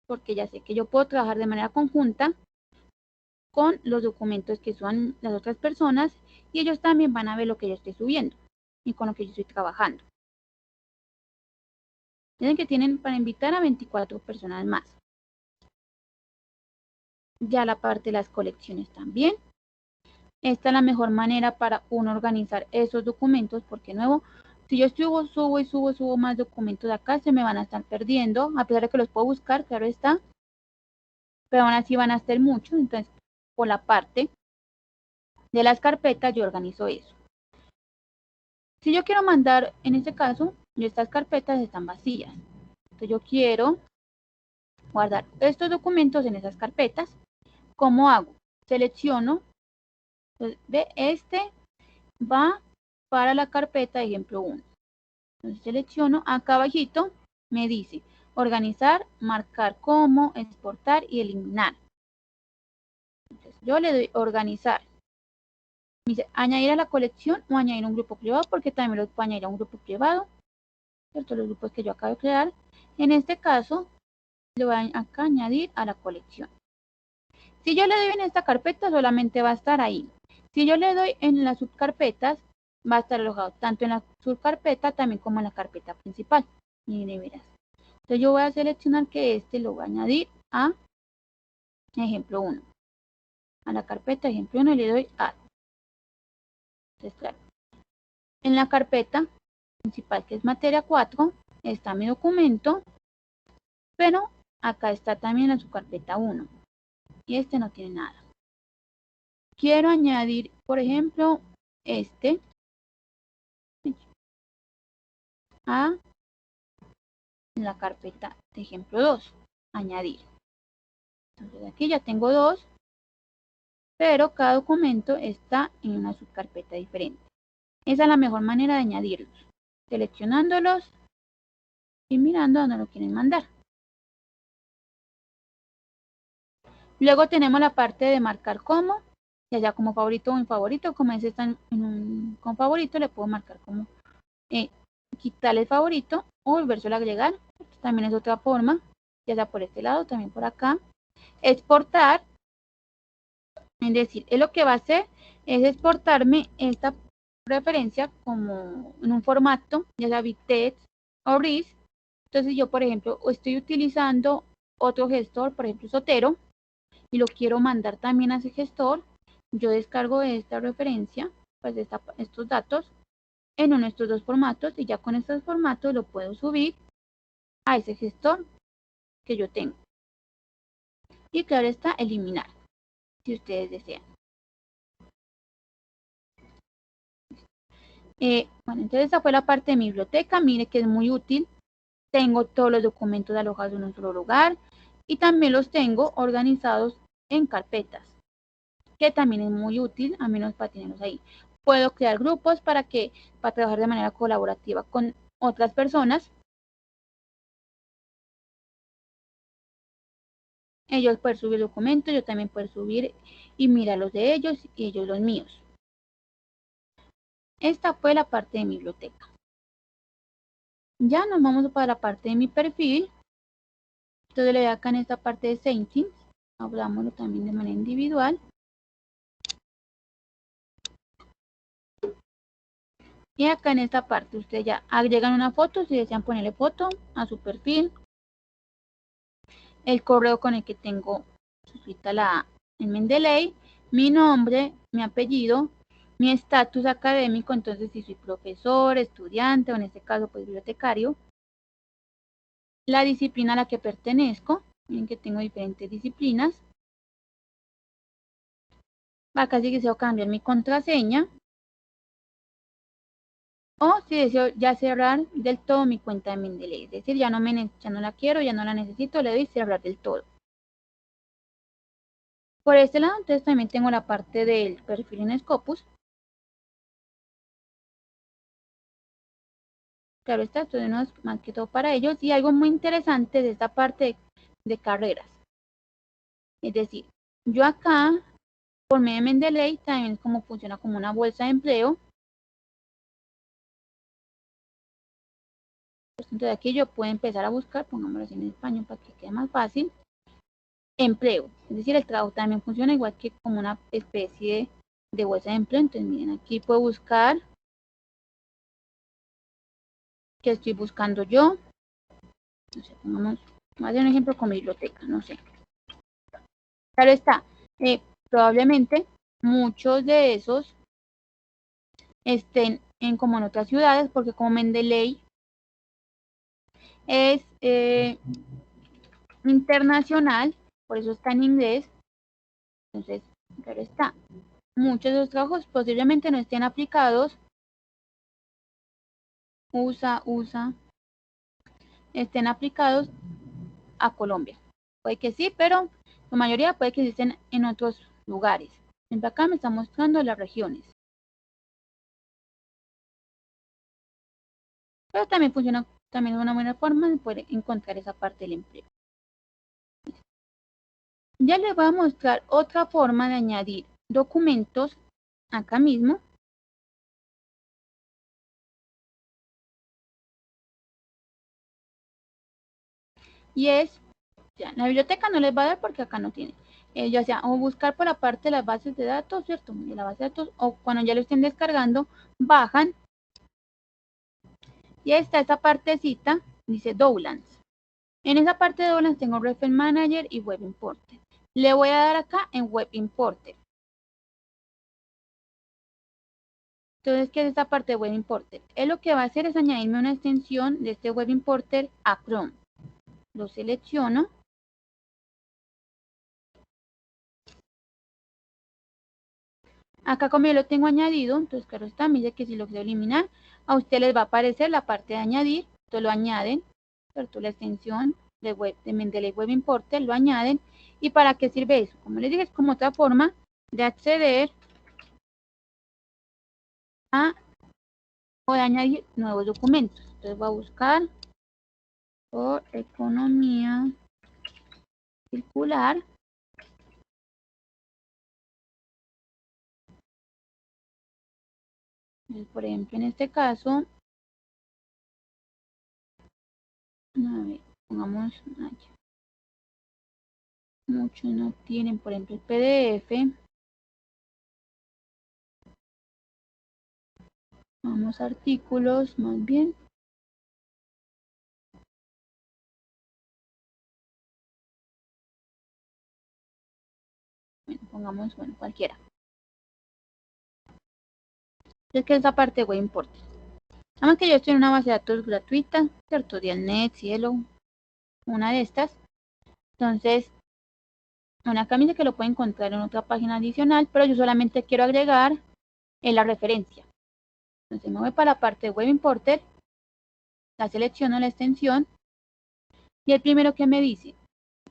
porque ya sé que yo puedo trabajar de manera conjunta con los documentos que suban las otras personas y ellos también van a ver lo que yo estoy subiendo y con lo que yo estoy trabajando. Miren que tienen para invitar a 24 personas más. Ya la parte de las colecciones también. Esta es la mejor manera para uno organizar esos documentos, porque nuevo, si yo subo más documentos de acá, se me van a estar perdiendo, a pesar de que los puedo buscar, claro está, pero aún así van a ser muchos. Entonces, por la parte de las carpetas, yo organizo eso. Si yo quiero mandar, en este caso, estas carpetas están vacías. Entonces yo quiero guardar estos documentos en esas carpetas. ¿Cómo hago? Selecciono, entonces, ve, este va para la carpeta ejemplo 1. Entonces selecciono, acá abajito me dice organizar, marcar como, exportar y eliminar. Entonces yo le doy organizar. Me dice añadir a la colección o añadir a un grupo privado, porque también lo puedo añadir a un grupo privado, ¿cierto? Los grupos que yo acabo de crear. En este caso, le voy a acá añadir a la colección. Si yo le doy en esta carpeta, solamente va a estar ahí. Si yo le doy en las subcarpetas, va a estar alojado tanto en la subcarpeta también como en la carpeta principal. Mire, verás. Entonces yo voy a seleccionar que este lo voy a añadir a ejemplo 1. A la carpeta ejemplo 1 le doy add. Entonces, claro, en la carpeta principal, que es materia 4, está mi documento, pero acá está también la subcarpeta 1 y este no tiene nada. Quiero añadir, por ejemplo, este a la carpeta de ejemplo 2, añadir. Entonces aquí ya tengo 2, pero cada documento está en una subcarpeta diferente. Esa es la mejor manera de añadirlos, seleccionándolos y mirando a dónde lo quieren mandar. Luego tenemos la parte de marcar como, ya sea como favorito o en favorito. Como ese está con favorito, le puedo marcar como quitarle el favorito o volvérselo a agregar. Esto también es otra forma, ya sea por este lado, también por acá. Exportar, es decir, es lo que va a hacer es exportarme esta referencia como en un formato, ya sea BibTeX o RIS. Entonces yo, por ejemplo, estoy utilizando otro gestor, por ejemplo, Zotero, y lo quiero mandar también a ese gestor. Yo descargo esta referencia, pues estos datos en uno de estos dos formatos y ya con estos formatos lo puedo subir a ese gestor que yo tengo. Y claro está, eliminar, si ustedes desean. Bueno, entonces esta fue la parte de mi biblioteca. Mire que es muy útil. Tengo todos los documentos alojados en un solo lugar y también los tengo organizados en carpetas, que también es muy útil, a menos para tenerlos ahí. Puedo crear grupos para trabajar de manera colaborativa con otras personas. Ellos pueden subir documentos, yo también puedo subir y mirar los de ellos y ellos los míos. Esta fue la parte de mi biblioteca. Ya nos vamos para la parte de mi perfil. Entonces le doy acá en esta parte de settings. Hablámoslo también de manera individual. Y acá en esta parte ustedes ya agregan una foto si desean ponerle foto a su perfil. El correo con el que tengo suscrita en Mendeley, mi nombre, mi apellido, mi estatus académico, entonces si soy profesor, estudiante o en este caso pues bibliotecario, la disciplina a la que pertenezco, miren que tengo diferentes disciplinas. Acá sí deseo cambiar mi contraseña o si deseo ya cerrar del todo mi cuenta de Mendeley, es decir, ya no la quiero, ya no la necesito, le doy cerrar del todo. Por este lado, entonces también tengo la parte del perfil en Scopus. Claro está, esto no es más que todo para ellos. Y algo muy interesante de esta parte de carreras. Es decir, yo acá, por medio de Mendeley, también es como funciona como una bolsa de empleo. Entonces aquí yo puedo empezar a buscar, pongámoslo así en español para que quede más fácil, empleo. Es decir, el trabajo también funciona igual que como una especie de bolsa de empleo. Entonces miren, aquí puedo buscar qué estoy buscando yo. No sé, pongamos, voy a hacer un ejemplo con biblioteca, no sé. Claro está, probablemente muchos de esos estén como en otras ciudades, porque como Mendeley es internacional, por eso está en inglés. Entonces, claro está, muchos de los trabajos posiblemente no estén aplicados, estén aplicados a Colombia. Puede que sí, pero la mayoría puede que estén en otros lugares. Siempre acá me está mostrando las regiones. Pero también funciona, también es una buena forma de poder encontrar esa parte del empleo. Ya les voy a mostrar otra forma de añadir documentos acá mismo. Y es, ya, la biblioteca no les va a dar porque acá no tiene. ya sea o buscar por la parte de las bases de datos, ¿cierto? De la base de datos, o cuando ya lo estén descargando, bajan. Y está esta partecita, dice Downloads. En esa parte de Downloads tengo Reference Manager y Web Importer. Le voy a dar acá en Web Importer. Entonces, ¿qué es esta parte de Web Importer? Él lo que va a hacer es añadirme una extensión de este Web Importer a Chrome. Lo selecciono. Acá como yo lo tengo añadido, entonces claro está, me dice que si lo quiero eliminar, a usted les va a aparecer la parte de añadir, entonces lo añaden, ¿cierto? La extensión de Web Importer, lo añaden. ¿Y para qué sirve eso? Como les dije, es como otra forma de acceder a o de añadir nuevos documentos. Entonces voy a buscar por economía circular. Entonces, por ejemplo, en este caso, a ver, pongamos aquí. Muchos no tienen, por ejemplo, el PDF. Vamos a artículos, más bien. Bueno, pongamos, bueno, cualquiera. Es que esa parte Web Importer. Además que yo estoy en una base de datos gratuita, ¿cierto? Dialnet, Cielo, una de estas. Entonces, una camisa que lo puede encontrar en otra página adicional, pero yo solamente quiero agregar en la referencia. Entonces me voy para la parte de Web Importer, la selecciono la extensión y el primero que me dice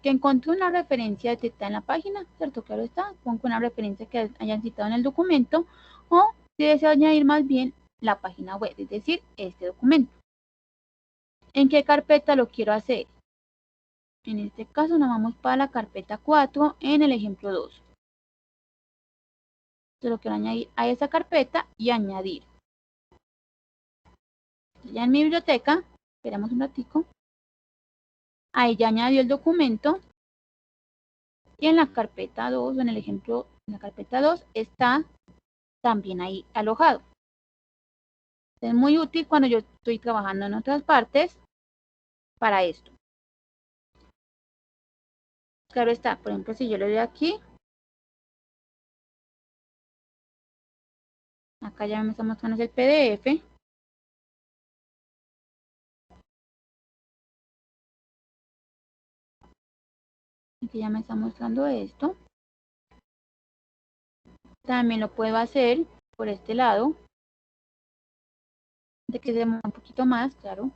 que encontré una referencia detectada en la página, ¿cierto? Claro está, pongo una referencia que hayan citado en el documento o si deseo añadir más bien la página web, es decir, este documento. ¿En qué carpeta lo quiero hacer? En este caso nos vamos para la carpeta 4 en el ejemplo 2. Entonces lo quiero añadir a esa carpeta y añadir. Ya en mi biblioteca, esperamos un ratico, ahí ya añadió el documento y en la carpeta 2, en el ejemplo, en la carpeta 2 está también ahí alojado. Es muy útil cuando yo estoy trabajando en otras partes para esto. Claro está, por ejemplo, si yo le doy aquí, acá ya me está mostrando el PDF. Aquí ya me está mostrando esto. También lo puedo hacer por este lado, de que se demora un poquito más, claro.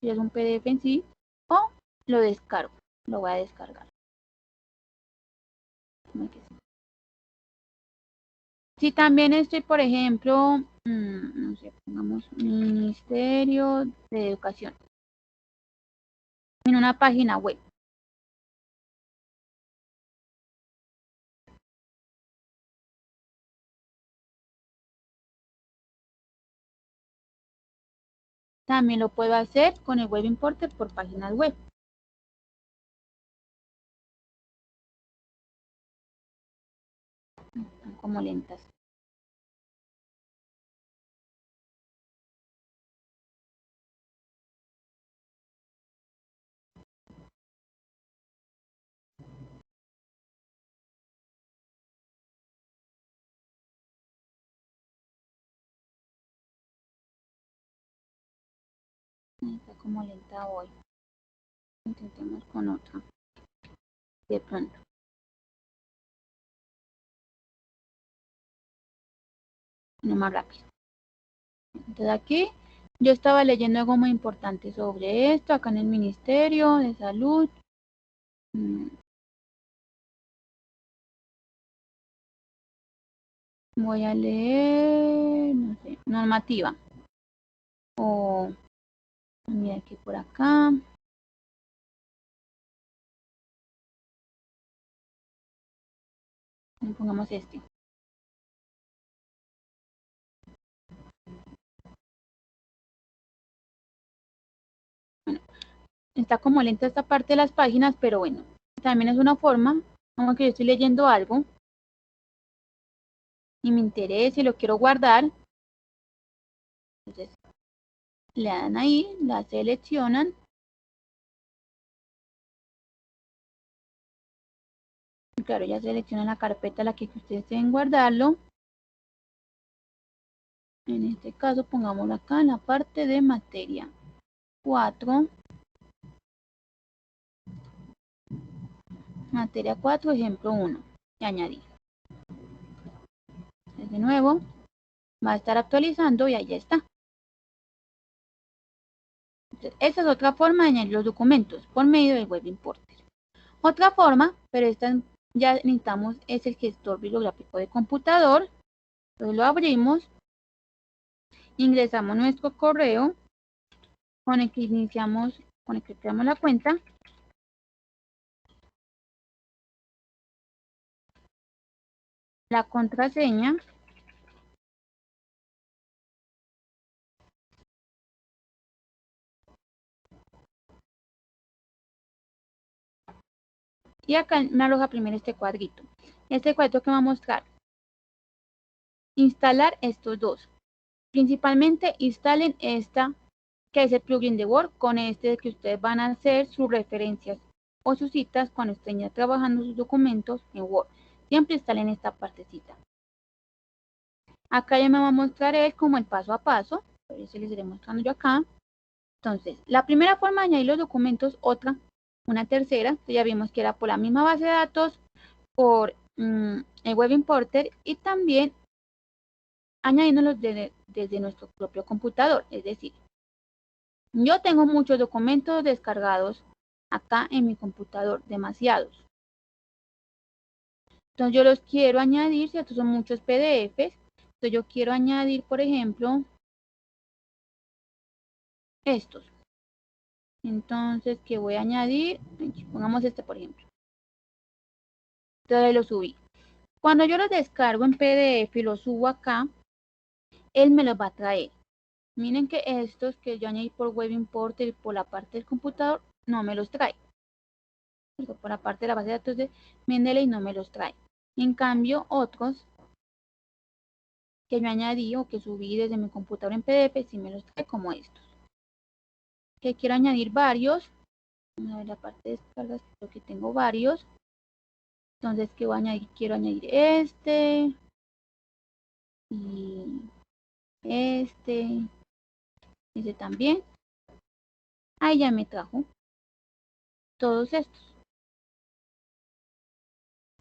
Si es un PDF en sí, o lo descargo, lo voy a descargar. Si también estoy, por ejemplo, no sé, pongamos Ministerio de Educación, en una página web. También lo puedo hacer con el Web Importer por páginas web. Están como lentas. Está como lenta hoy. Intentemos con otra. De pronto. No más rápido. Entonces aquí yo estaba leyendo algo muy importante sobre esto, acá en el Ministerio de Salud. Voy a leer, no sé, normativa. O, mira aquí por acá. Pongamos este. Bueno, está como lenta esta parte de las páginas, pero bueno, también es una forma Como que yo estoy leyendo algo y me interesa y lo quiero guardar. Entonces, le dan ahí, la seleccionan. Y claro, ya seleccionan la carpeta a la que ustedes deben guardarlo. En este caso, pongámoslo acá en la parte de materia 4. Materia 4, ejemplo 1. Y añadir. De nuevo, va a estar actualizando y ahí está. Entonces, esa es otra forma de añadir los documentos por medio del Web Importer. Otra forma, pero esta ya necesitamos, es el gestor bibliográfico de computador. Entonces lo abrimos, ingresamos nuestro correo con el que iniciamos, con el que creamos la cuenta. La contraseña. Y acá me aloja primero este cuadrito. Este cuadrito que va a mostrar. Instalar estos dos. Principalmente instalen esta, que es el plugin de Word, con este que ustedes van a hacer sus referencias o sus citas cuando estén ya trabajando sus documentos en Word. Siempre instalen esta partecita. Acá ya me va a mostrar él como el paso a paso. Por eso les iré mostrando yo acá. Entonces, la primera forma de añadir los documentos, una tercera, ya vimos que era por la misma base de datos, por el Web Importer y también añadiéndolos desde nuestro propio computador. Es decir, yo tengo muchos documentos descargados acá en mi computador, demasiados. Entonces yo los quiero añadir, ¿cierto? Son muchos PDFs. Entonces yo quiero añadir, por ejemplo, estos. Entonces, ¿qué voy a añadir? Pongamos este, por ejemplo. Entonces lo subí. Cuando yo los descargo en PDF y los subo acá, él me los va a traer. Miren que estos que yo añadí por Web Importer y por la parte del computador, no me los trae. Por la parte de la base de datos de Mendeley no me los trae. En cambio, otros que yo añadí o que subí desde mi computador en PDF, sí me los trae como estos. Que quiero añadir varios. Vamos a ver la parte de descargas, creo que tengo varios. Entonces, ¿qué voy a añadir? Quiero añadir este. Y este también. Ahí ya me trajo todos estos.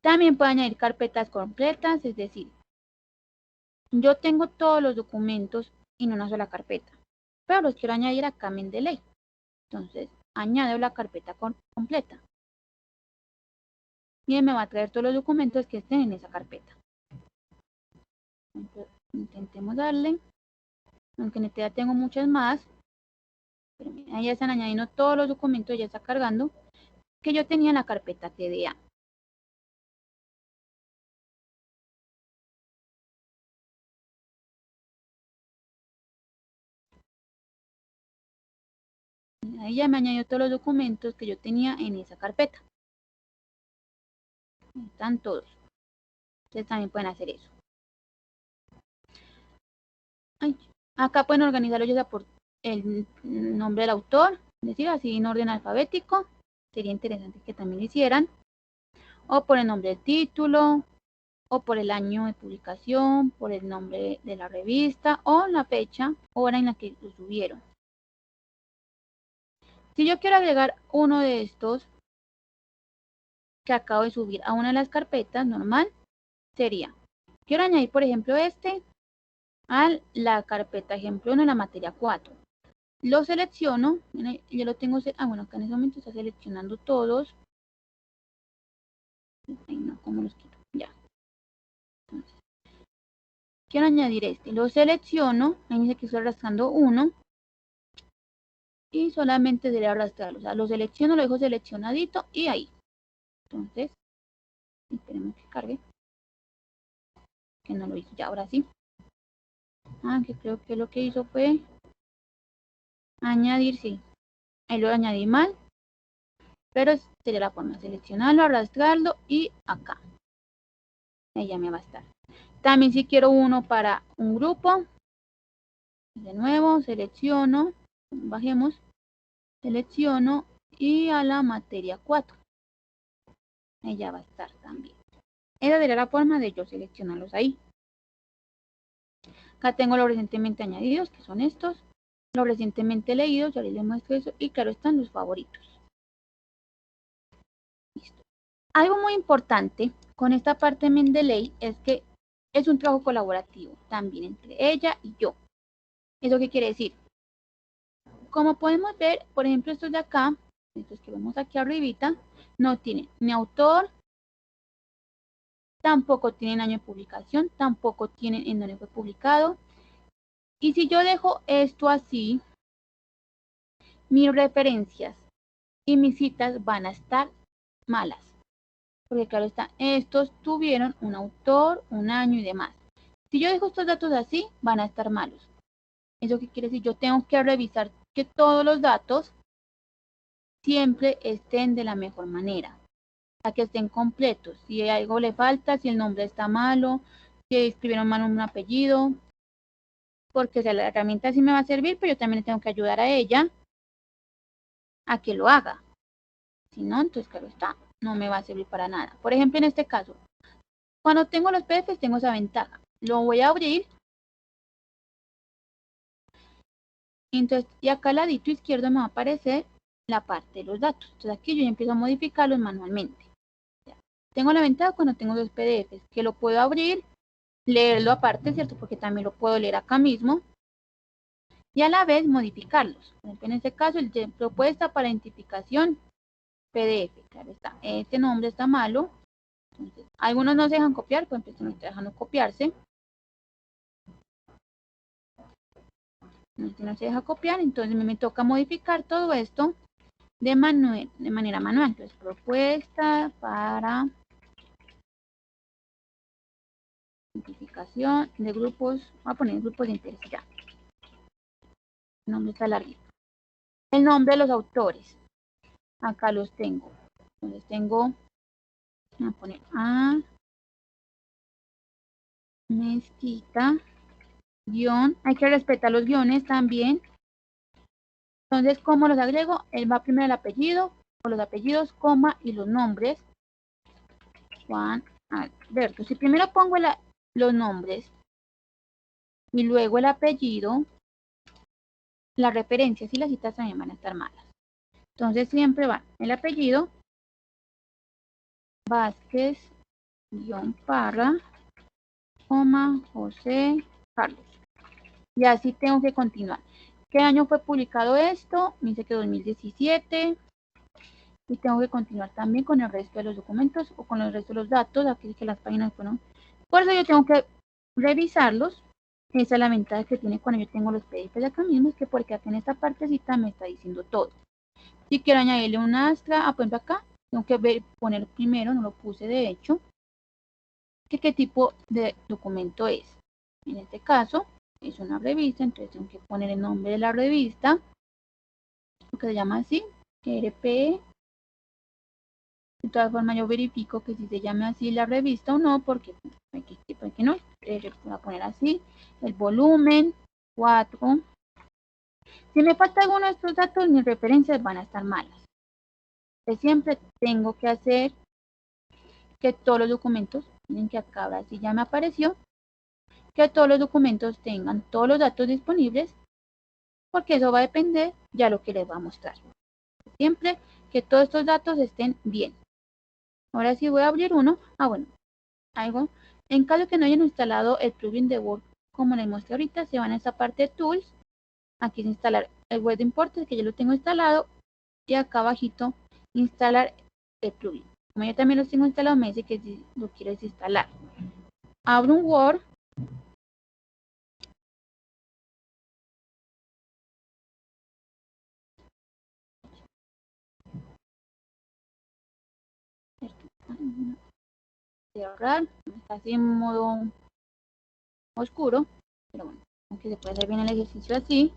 También puedo añadir carpetas completas, es decir, yo tengo todos los documentos en una sola carpeta, pero los quiero añadir acá en Mendeley. Entonces, añado la carpeta completa. Y me va a traer todos los documentos que estén en esa carpeta. Entonces, intentemos darle, aunque en este ya tengo muchas más. Pero mira, ahí ya están añadiendo todos los documentos, ya está cargando, que yo tenía en la carpeta TDA. Ahí ya me añadió todos los documentos que yo tenía en esa carpeta. Están todos. Ustedes también pueden hacer eso. Ay, acá pueden organizarlo ya sea por el nombre del autor, es decir, así en orden alfabético. Sería interesante que también lo hicieran. O por el nombre del título, o por el año de publicación, por el nombre de la revista, o la fecha, hora en la que lo subieron. Si yo quiero agregar uno de estos que acabo de subir a una de las carpetas normal, sería, quiero añadir, por ejemplo, este a la carpeta ejemplo 1 en la materia 4. Lo selecciono, yo lo tengo, bueno, acá en ese momento está seleccionando todos. Ay, no, ¿cómo los quito? Ya. Entonces, quiero añadir este, lo selecciono, ahí dice que estoy arrastrando uno. Y solamente debe arrastrarlo, o sea, lo selecciono, lo dejo seleccionadito y ahí. Entonces, esperemos que cargue. Que no lo hizo ya, ahora sí. Que creo que lo que hizo fue añadir, sí. Ahí lo añadí mal. pero sería la forma, seleccionarlo, arrastrarlo y acá. Ahí ya me va a estar. También si quiero uno para un grupo, de nuevo selecciono, bajemos, selecciono y a la materia 4. Ahí ya va a estar también. Esa sería la forma de yo seleccionarlos ahí. Acá tengo los recientemente añadidos, que son estos. Los recientemente leídos, ya les muestro eso. Y claro, están los favoritos. Listo. Algo muy importante con esta parte de Mendeley es que es un trabajo colaborativo también entre ella y yo. ¿Eso qué quiere decir? Como podemos ver, por ejemplo, estos de acá, estos que vemos aquí arribita, no tienen ni autor, tampoco tienen año de publicación, tampoco tienen en dónde fue publicado. Y si yo dejo esto así, mis referencias y mis citas van a estar malas. Porque claro está, estos tuvieron un autor, un año y demás. Si yo dejo estos datos así, van a estar malos. ¿Eso qué quiere decir? Yo tengo que revisar que todos los datos siempre estén de la mejor manera, a que estén completos. Si algo le falta, si el nombre está malo, si escribieron mal un apellido, porque la herramienta sí me va a servir, pero yo también tengo que ayudar a ella a que lo haga. Si no, entonces claro está, no me va a servir para nada. Por ejemplo, en este caso, cuando tengo los PDFs tengo esa ventaja. Lo voy a abrir. Entonces, y acá al ladito izquierdo me va a aparecer la parte de los datos. Entonces aquí yo ya empiezo a modificarlos manualmente. Ya. Tengo la ventaja cuando tengo los PDFs, que lo puedo abrir, leerlo aparte, ¿cierto? Porque también lo puedo leer acá mismo. Y a la vez modificarlos. Por ejemplo, en este caso, el de propuesta para identificación PDF. Claro está, este nombre está malo. Entonces, algunos no se dejan copiar, por ejemplo, este no está dejando copiarse. Este no se deja copiar, entonces me toca modificar todo esto de manera manual. Entonces, propuesta para identificación de grupos. Voy a poner grupos de interés ya. El nombre está larguito. El nombre de los autores. Acá los tengo. Entonces tengo, voy a poner A Mezquita, guión. Hay que respetar los guiones también. Entonces, ¿cómo los agrego? Él va primero el apellido, o los apellidos, coma, y los nombres. Juan Alberto. Si primero pongo los nombres y luego el apellido, las referencias y las citas también van a estar malas. Entonces siempre va el apellido, Vázquez, guión Parra, coma, José Carlos. Y así tengo que continuar. ¿Qué año fue publicado esto? Me dice que 2017. Y tengo que continuar también con el resto de los documentos o con el resto de los datos. Aquí dice que las páginas fueron. Por eso yo tengo que revisarlos. Esa es la ventaja que tiene cuando yo tengo los PDFs de acá mismo, es que porque acá en esta partecita me está diciendo todo. Si quiero añadirle un astra, por ejemplo acá, tengo que poner primero, no lo puse de hecho, que qué tipo de documento es. En este caso, es una revista, entonces tengo que poner el nombre de la revista, que se llama así, RP. De todas formas, yo verifico que si se llame así la revista o no, porque no, voy a poner así, el volumen, 4. Si me falta alguno de estos datos, mis referencias van a estar malas. Entonces, siempre tengo que hacer que todos los documentos, miren que acá ahora sí ya me apareció, que todos los documentos tengan todos los datos disponibles, porque eso va a depender ya lo que les va a mostrar. Siempre que todos estos datos estén bien. Ahora sí voy a abrir uno. Bueno, algo. En caso que no hayan instalado el plugin de Word, como les mostré ahorita, se van a esta parte de Tools. Aquí es instalar el web de importes, que ya lo tengo instalado. Y acá abajito, instalar el plugin. Como yo también lo tengo instalado, me dice que si lo quieres instalar. Abro un Word. Cerrar. Está así en modo oscuro. Pero bueno, aunque se puede hacer bien el ejercicio así.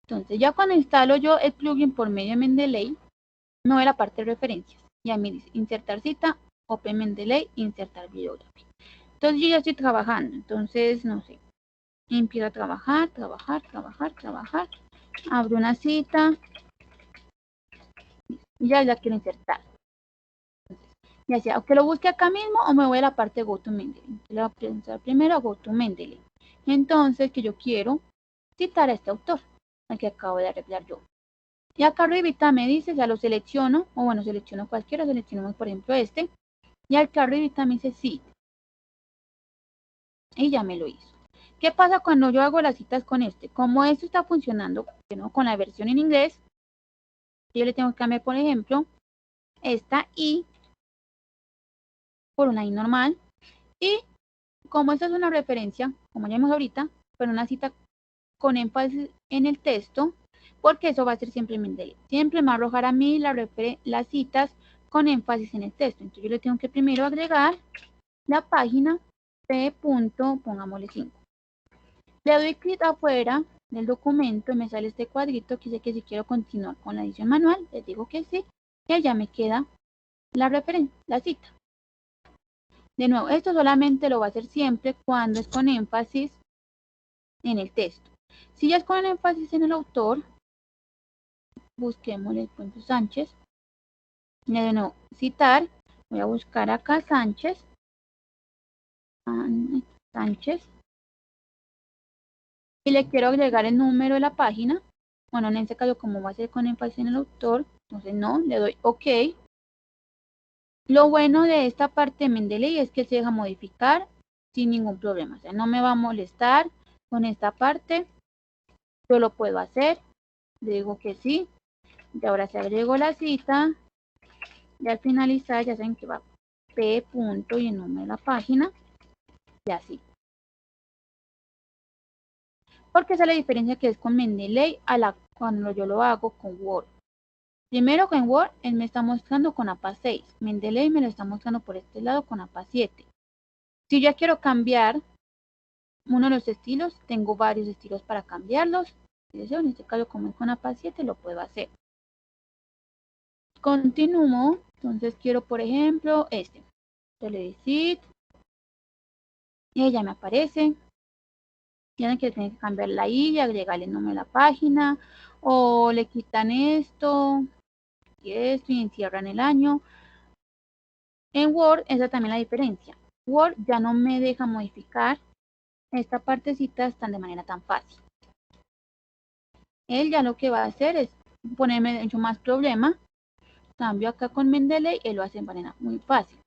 Entonces ya cuando instalo yo el plugin por medio de Mendeley, me voy a la parte de referencias. Y ahí me dice insertar cita, Open Mendeley, insertar bibliografía. Entonces yo ya estoy trabajando, entonces no sé, empiezo a trabajar, abro una cita y ya la quiero insertar. Entonces, ya sea, o que lo busque acá mismo o me voy a la parte de Go to Mendeley. Le voy a pensar primero Go to Mendeley. Entonces que yo quiero citar a este autor, al que acabo de arreglar yo. Y acá arribita me dice, ya lo selecciono, o bueno, selecciono cualquiera, seleccionamos por ejemplo este, y acá arribita me dice sí, y ya me lo hizo. ¿Qué pasa cuando yo hago las citas con este? Como esto está funcionando ¿no? con la versión en inglés, yo le tengo que cambiar, por ejemplo, esta I por una I normal, y como esta es una referencia, como ya vimos ahorita, pero una cita con énfasis en el texto, porque eso va a ser siempre Mendeley. Siempre me va a arrojar a mí las citas con énfasis en el texto. Entonces yo le tengo que primero agregar la página p. pongámosle 5. Le doy clic afuera del documento y me sale este cuadrito que dice que si quiero continuar con la edición manual, les digo que sí, y allá me queda la referencia, la cita. De nuevo, esto solamente lo va a hacer siempre cuando es con énfasis en el texto. Si ya es con énfasis en el autor, busquémosle punto Sánchez. De nuevo, citar. Voy a buscar acá Sánchez. Sánchez. Y le quiero agregar el número de la página. Bueno, en este caso, como va a ser con énfasis en el autor, entonces no, le doy OK. Lo bueno de esta parte de Mendeley es que se deja modificar sin ningún problema. O sea, no me va a molestar con esta parte. Yo lo puedo hacer. Le digo que sí. Y ahora se agrego la cita. Y al finalizar ya saben que va P. y el nombre de la página. Y así. Porque esa es la diferencia que es con Mendeley cuando yo lo hago con Word. Primero con Word, él me está mostrando con APA 6. Mendeley me lo está mostrando por este lado con APA 7. Si ya quiero cambiar uno de los estilos, tengo varios estilos para cambiarlos. Si deseo, en este caso, como es con APA 7, lo puedo hacer. Continúo. Entonces quiero, por ejemplo, este. Yo le doy Sit. Y ya me aparece. Ya no quiero tener que cambiar la I y agregarle el nombre de la página. O le quitan esto y esto y encierran el año. En Word, esa es también la diferencia. Word ya no me deja modificar esta partecita tan de manera tan fácil. Él ya lo que va a hacer es ponerme mucho más problema. Cambio acá con Mendeley, él lo hace de manera muy fácil.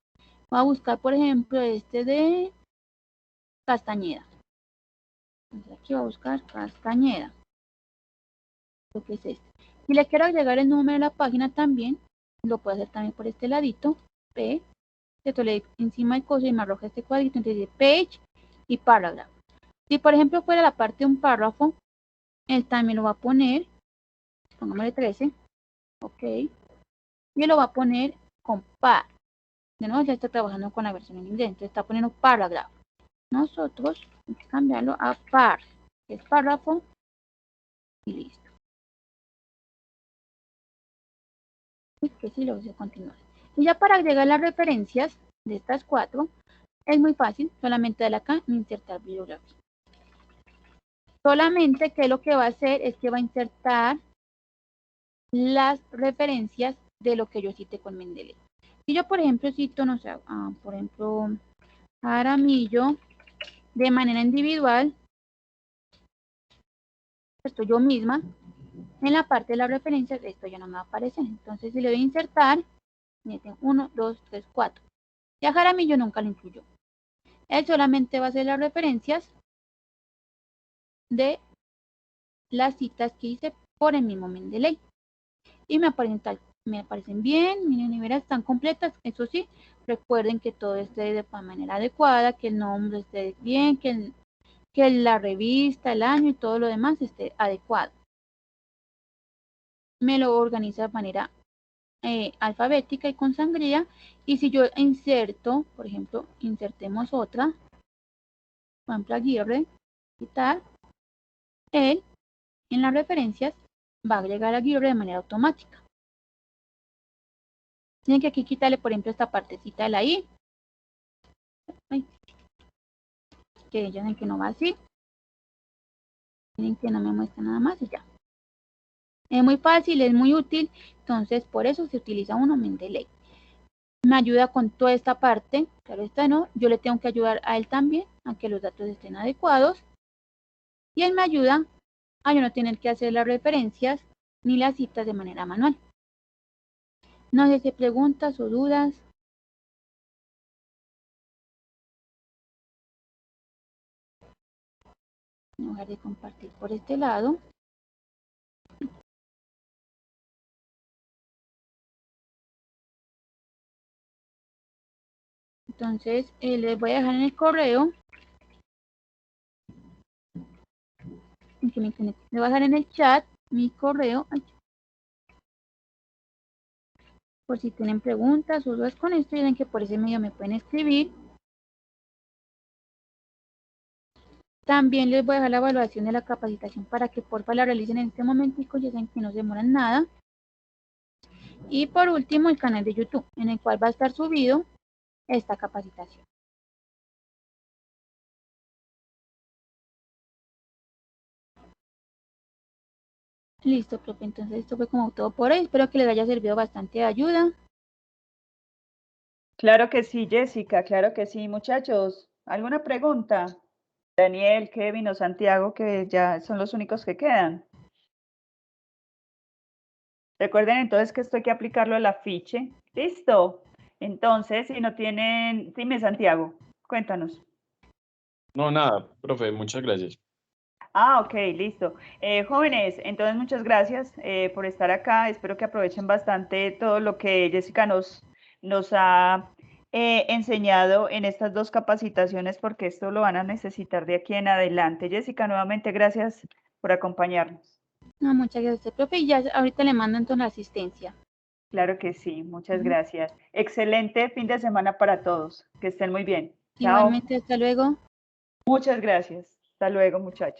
Voy a buscar, por ejemplo, este de Castañeda. Entonces aquí voy a buscar Castañeda. Lo que es este. Si le quiero agregar el número de la página también, lo puedo hacer también por este ladito. P. Esto le encima el coso y me arroja este cuadrito. Entonces dice Page y Paragraph. Si por ejemplo fuera la parte de un párrafo, él también lo va a poner, pongámosle 13, ok, y lo va a poner con par. De nuevo ya está trabajando con la versión en inglés, entonces está poniendo paragraph. Nosotros hay que cambiarlo a par, que es párrafo, y listo. Y que sí lo voy a continuar. Y ya para agregar las referencias de estas 4, es muy fácil, solamente darle acá, insertar bibliografía. Solamente que lo que va a hacer es que va a insertar las referencias de lo que yo cite con Mendeley. Si yo, por ejemplo, cito, no sé, por ejemplo, Jaramillo de manera individual, esto yo misma, en la parte de las referencias, esto ya no me va a aparecer. Entonces, si le doy a insertar, miren, 1, 2, 3, 4. Y a Jaramillo nunca lo incluyó. Él solamente va a hacer las referencias de las citas que hice por el mismo Mendeley. Y me aparecen bien, miren, y verán, están completas. Eso sí, recuerden que todo esté de manera adecuada, que el nombre esté bien, que la revista, el año y todo lo demás esté adecuado. Me lo organiza de manera alfabética y con sangría. Y si yo inserto, por ejemplo, insertemos otra, por ejemplo, Aguirre, quitar, él en las referencias va a agregar Aguirre de manera automática. Tienen que aquí quitarle, por ejemplo, esta partecita de la I. Ay, que ya ven que no va así. Miren que no me muestra nada más y ya. Es muy fácil, es muy útil, entonces por eso se utiliza uno Mendeley. Me ayuda con toda esta parte, claro esta no, yo le tengo que ayudar a él también a que los datos estén adecuados y él me ayuda a yo no tener que hacer las referencias ni las citas de manera manual. No sé si preguntas o dudas. Voy a dejar de compartir por este lado. Entonces les voy a dejar en el correo. Les voy a dejar en el chat mi correo. Ay, por si tienen preguntas o dudas con esto, ya ven que por ese medio me pueden escribir. También les voy a dejar la evaluación de la capacitación para que porfa la realicen en este momentico, ya saben que no se demoran nada. Y por último el canal de YouTube, en el cual va a estar subido esta capacitación. Listo, profe, entonces esto fue como todo por hoy. Espero que les haya servido bastante de ayuda. Claro que sí, Jessica, claro que sí, muchachos. ¿Alguna pregunta? Daniel, Kevin o Santiago, que ya son los únicos que quedan. Recuerden entonces que esto hay que aplicarlo al afiche. ¿Listo? Entonces, si no tienen, dime Santiago, cuéntanos. No, nada, profe, muchas gracias. Ok, listo. Jóvenes, entonces muchas gracias por estar acá. Espero que aprovechen bastante todo lo que Jessica nos ha enseñado en estas dos capacitaciones, porque esto lo van a necesitar de aquí en adelante. Jessica, nuevamente gracias por acompañarnos. No, muchas gracias, profe. Y ya ahorita le mando entonces la asistencia. Claro que sí, muchas gracias. Excelente fin de semana para todos. Que estén muy bien. Chao. Igualmente, hasta luego. Muchas gracias. Hasta luego, muchachos.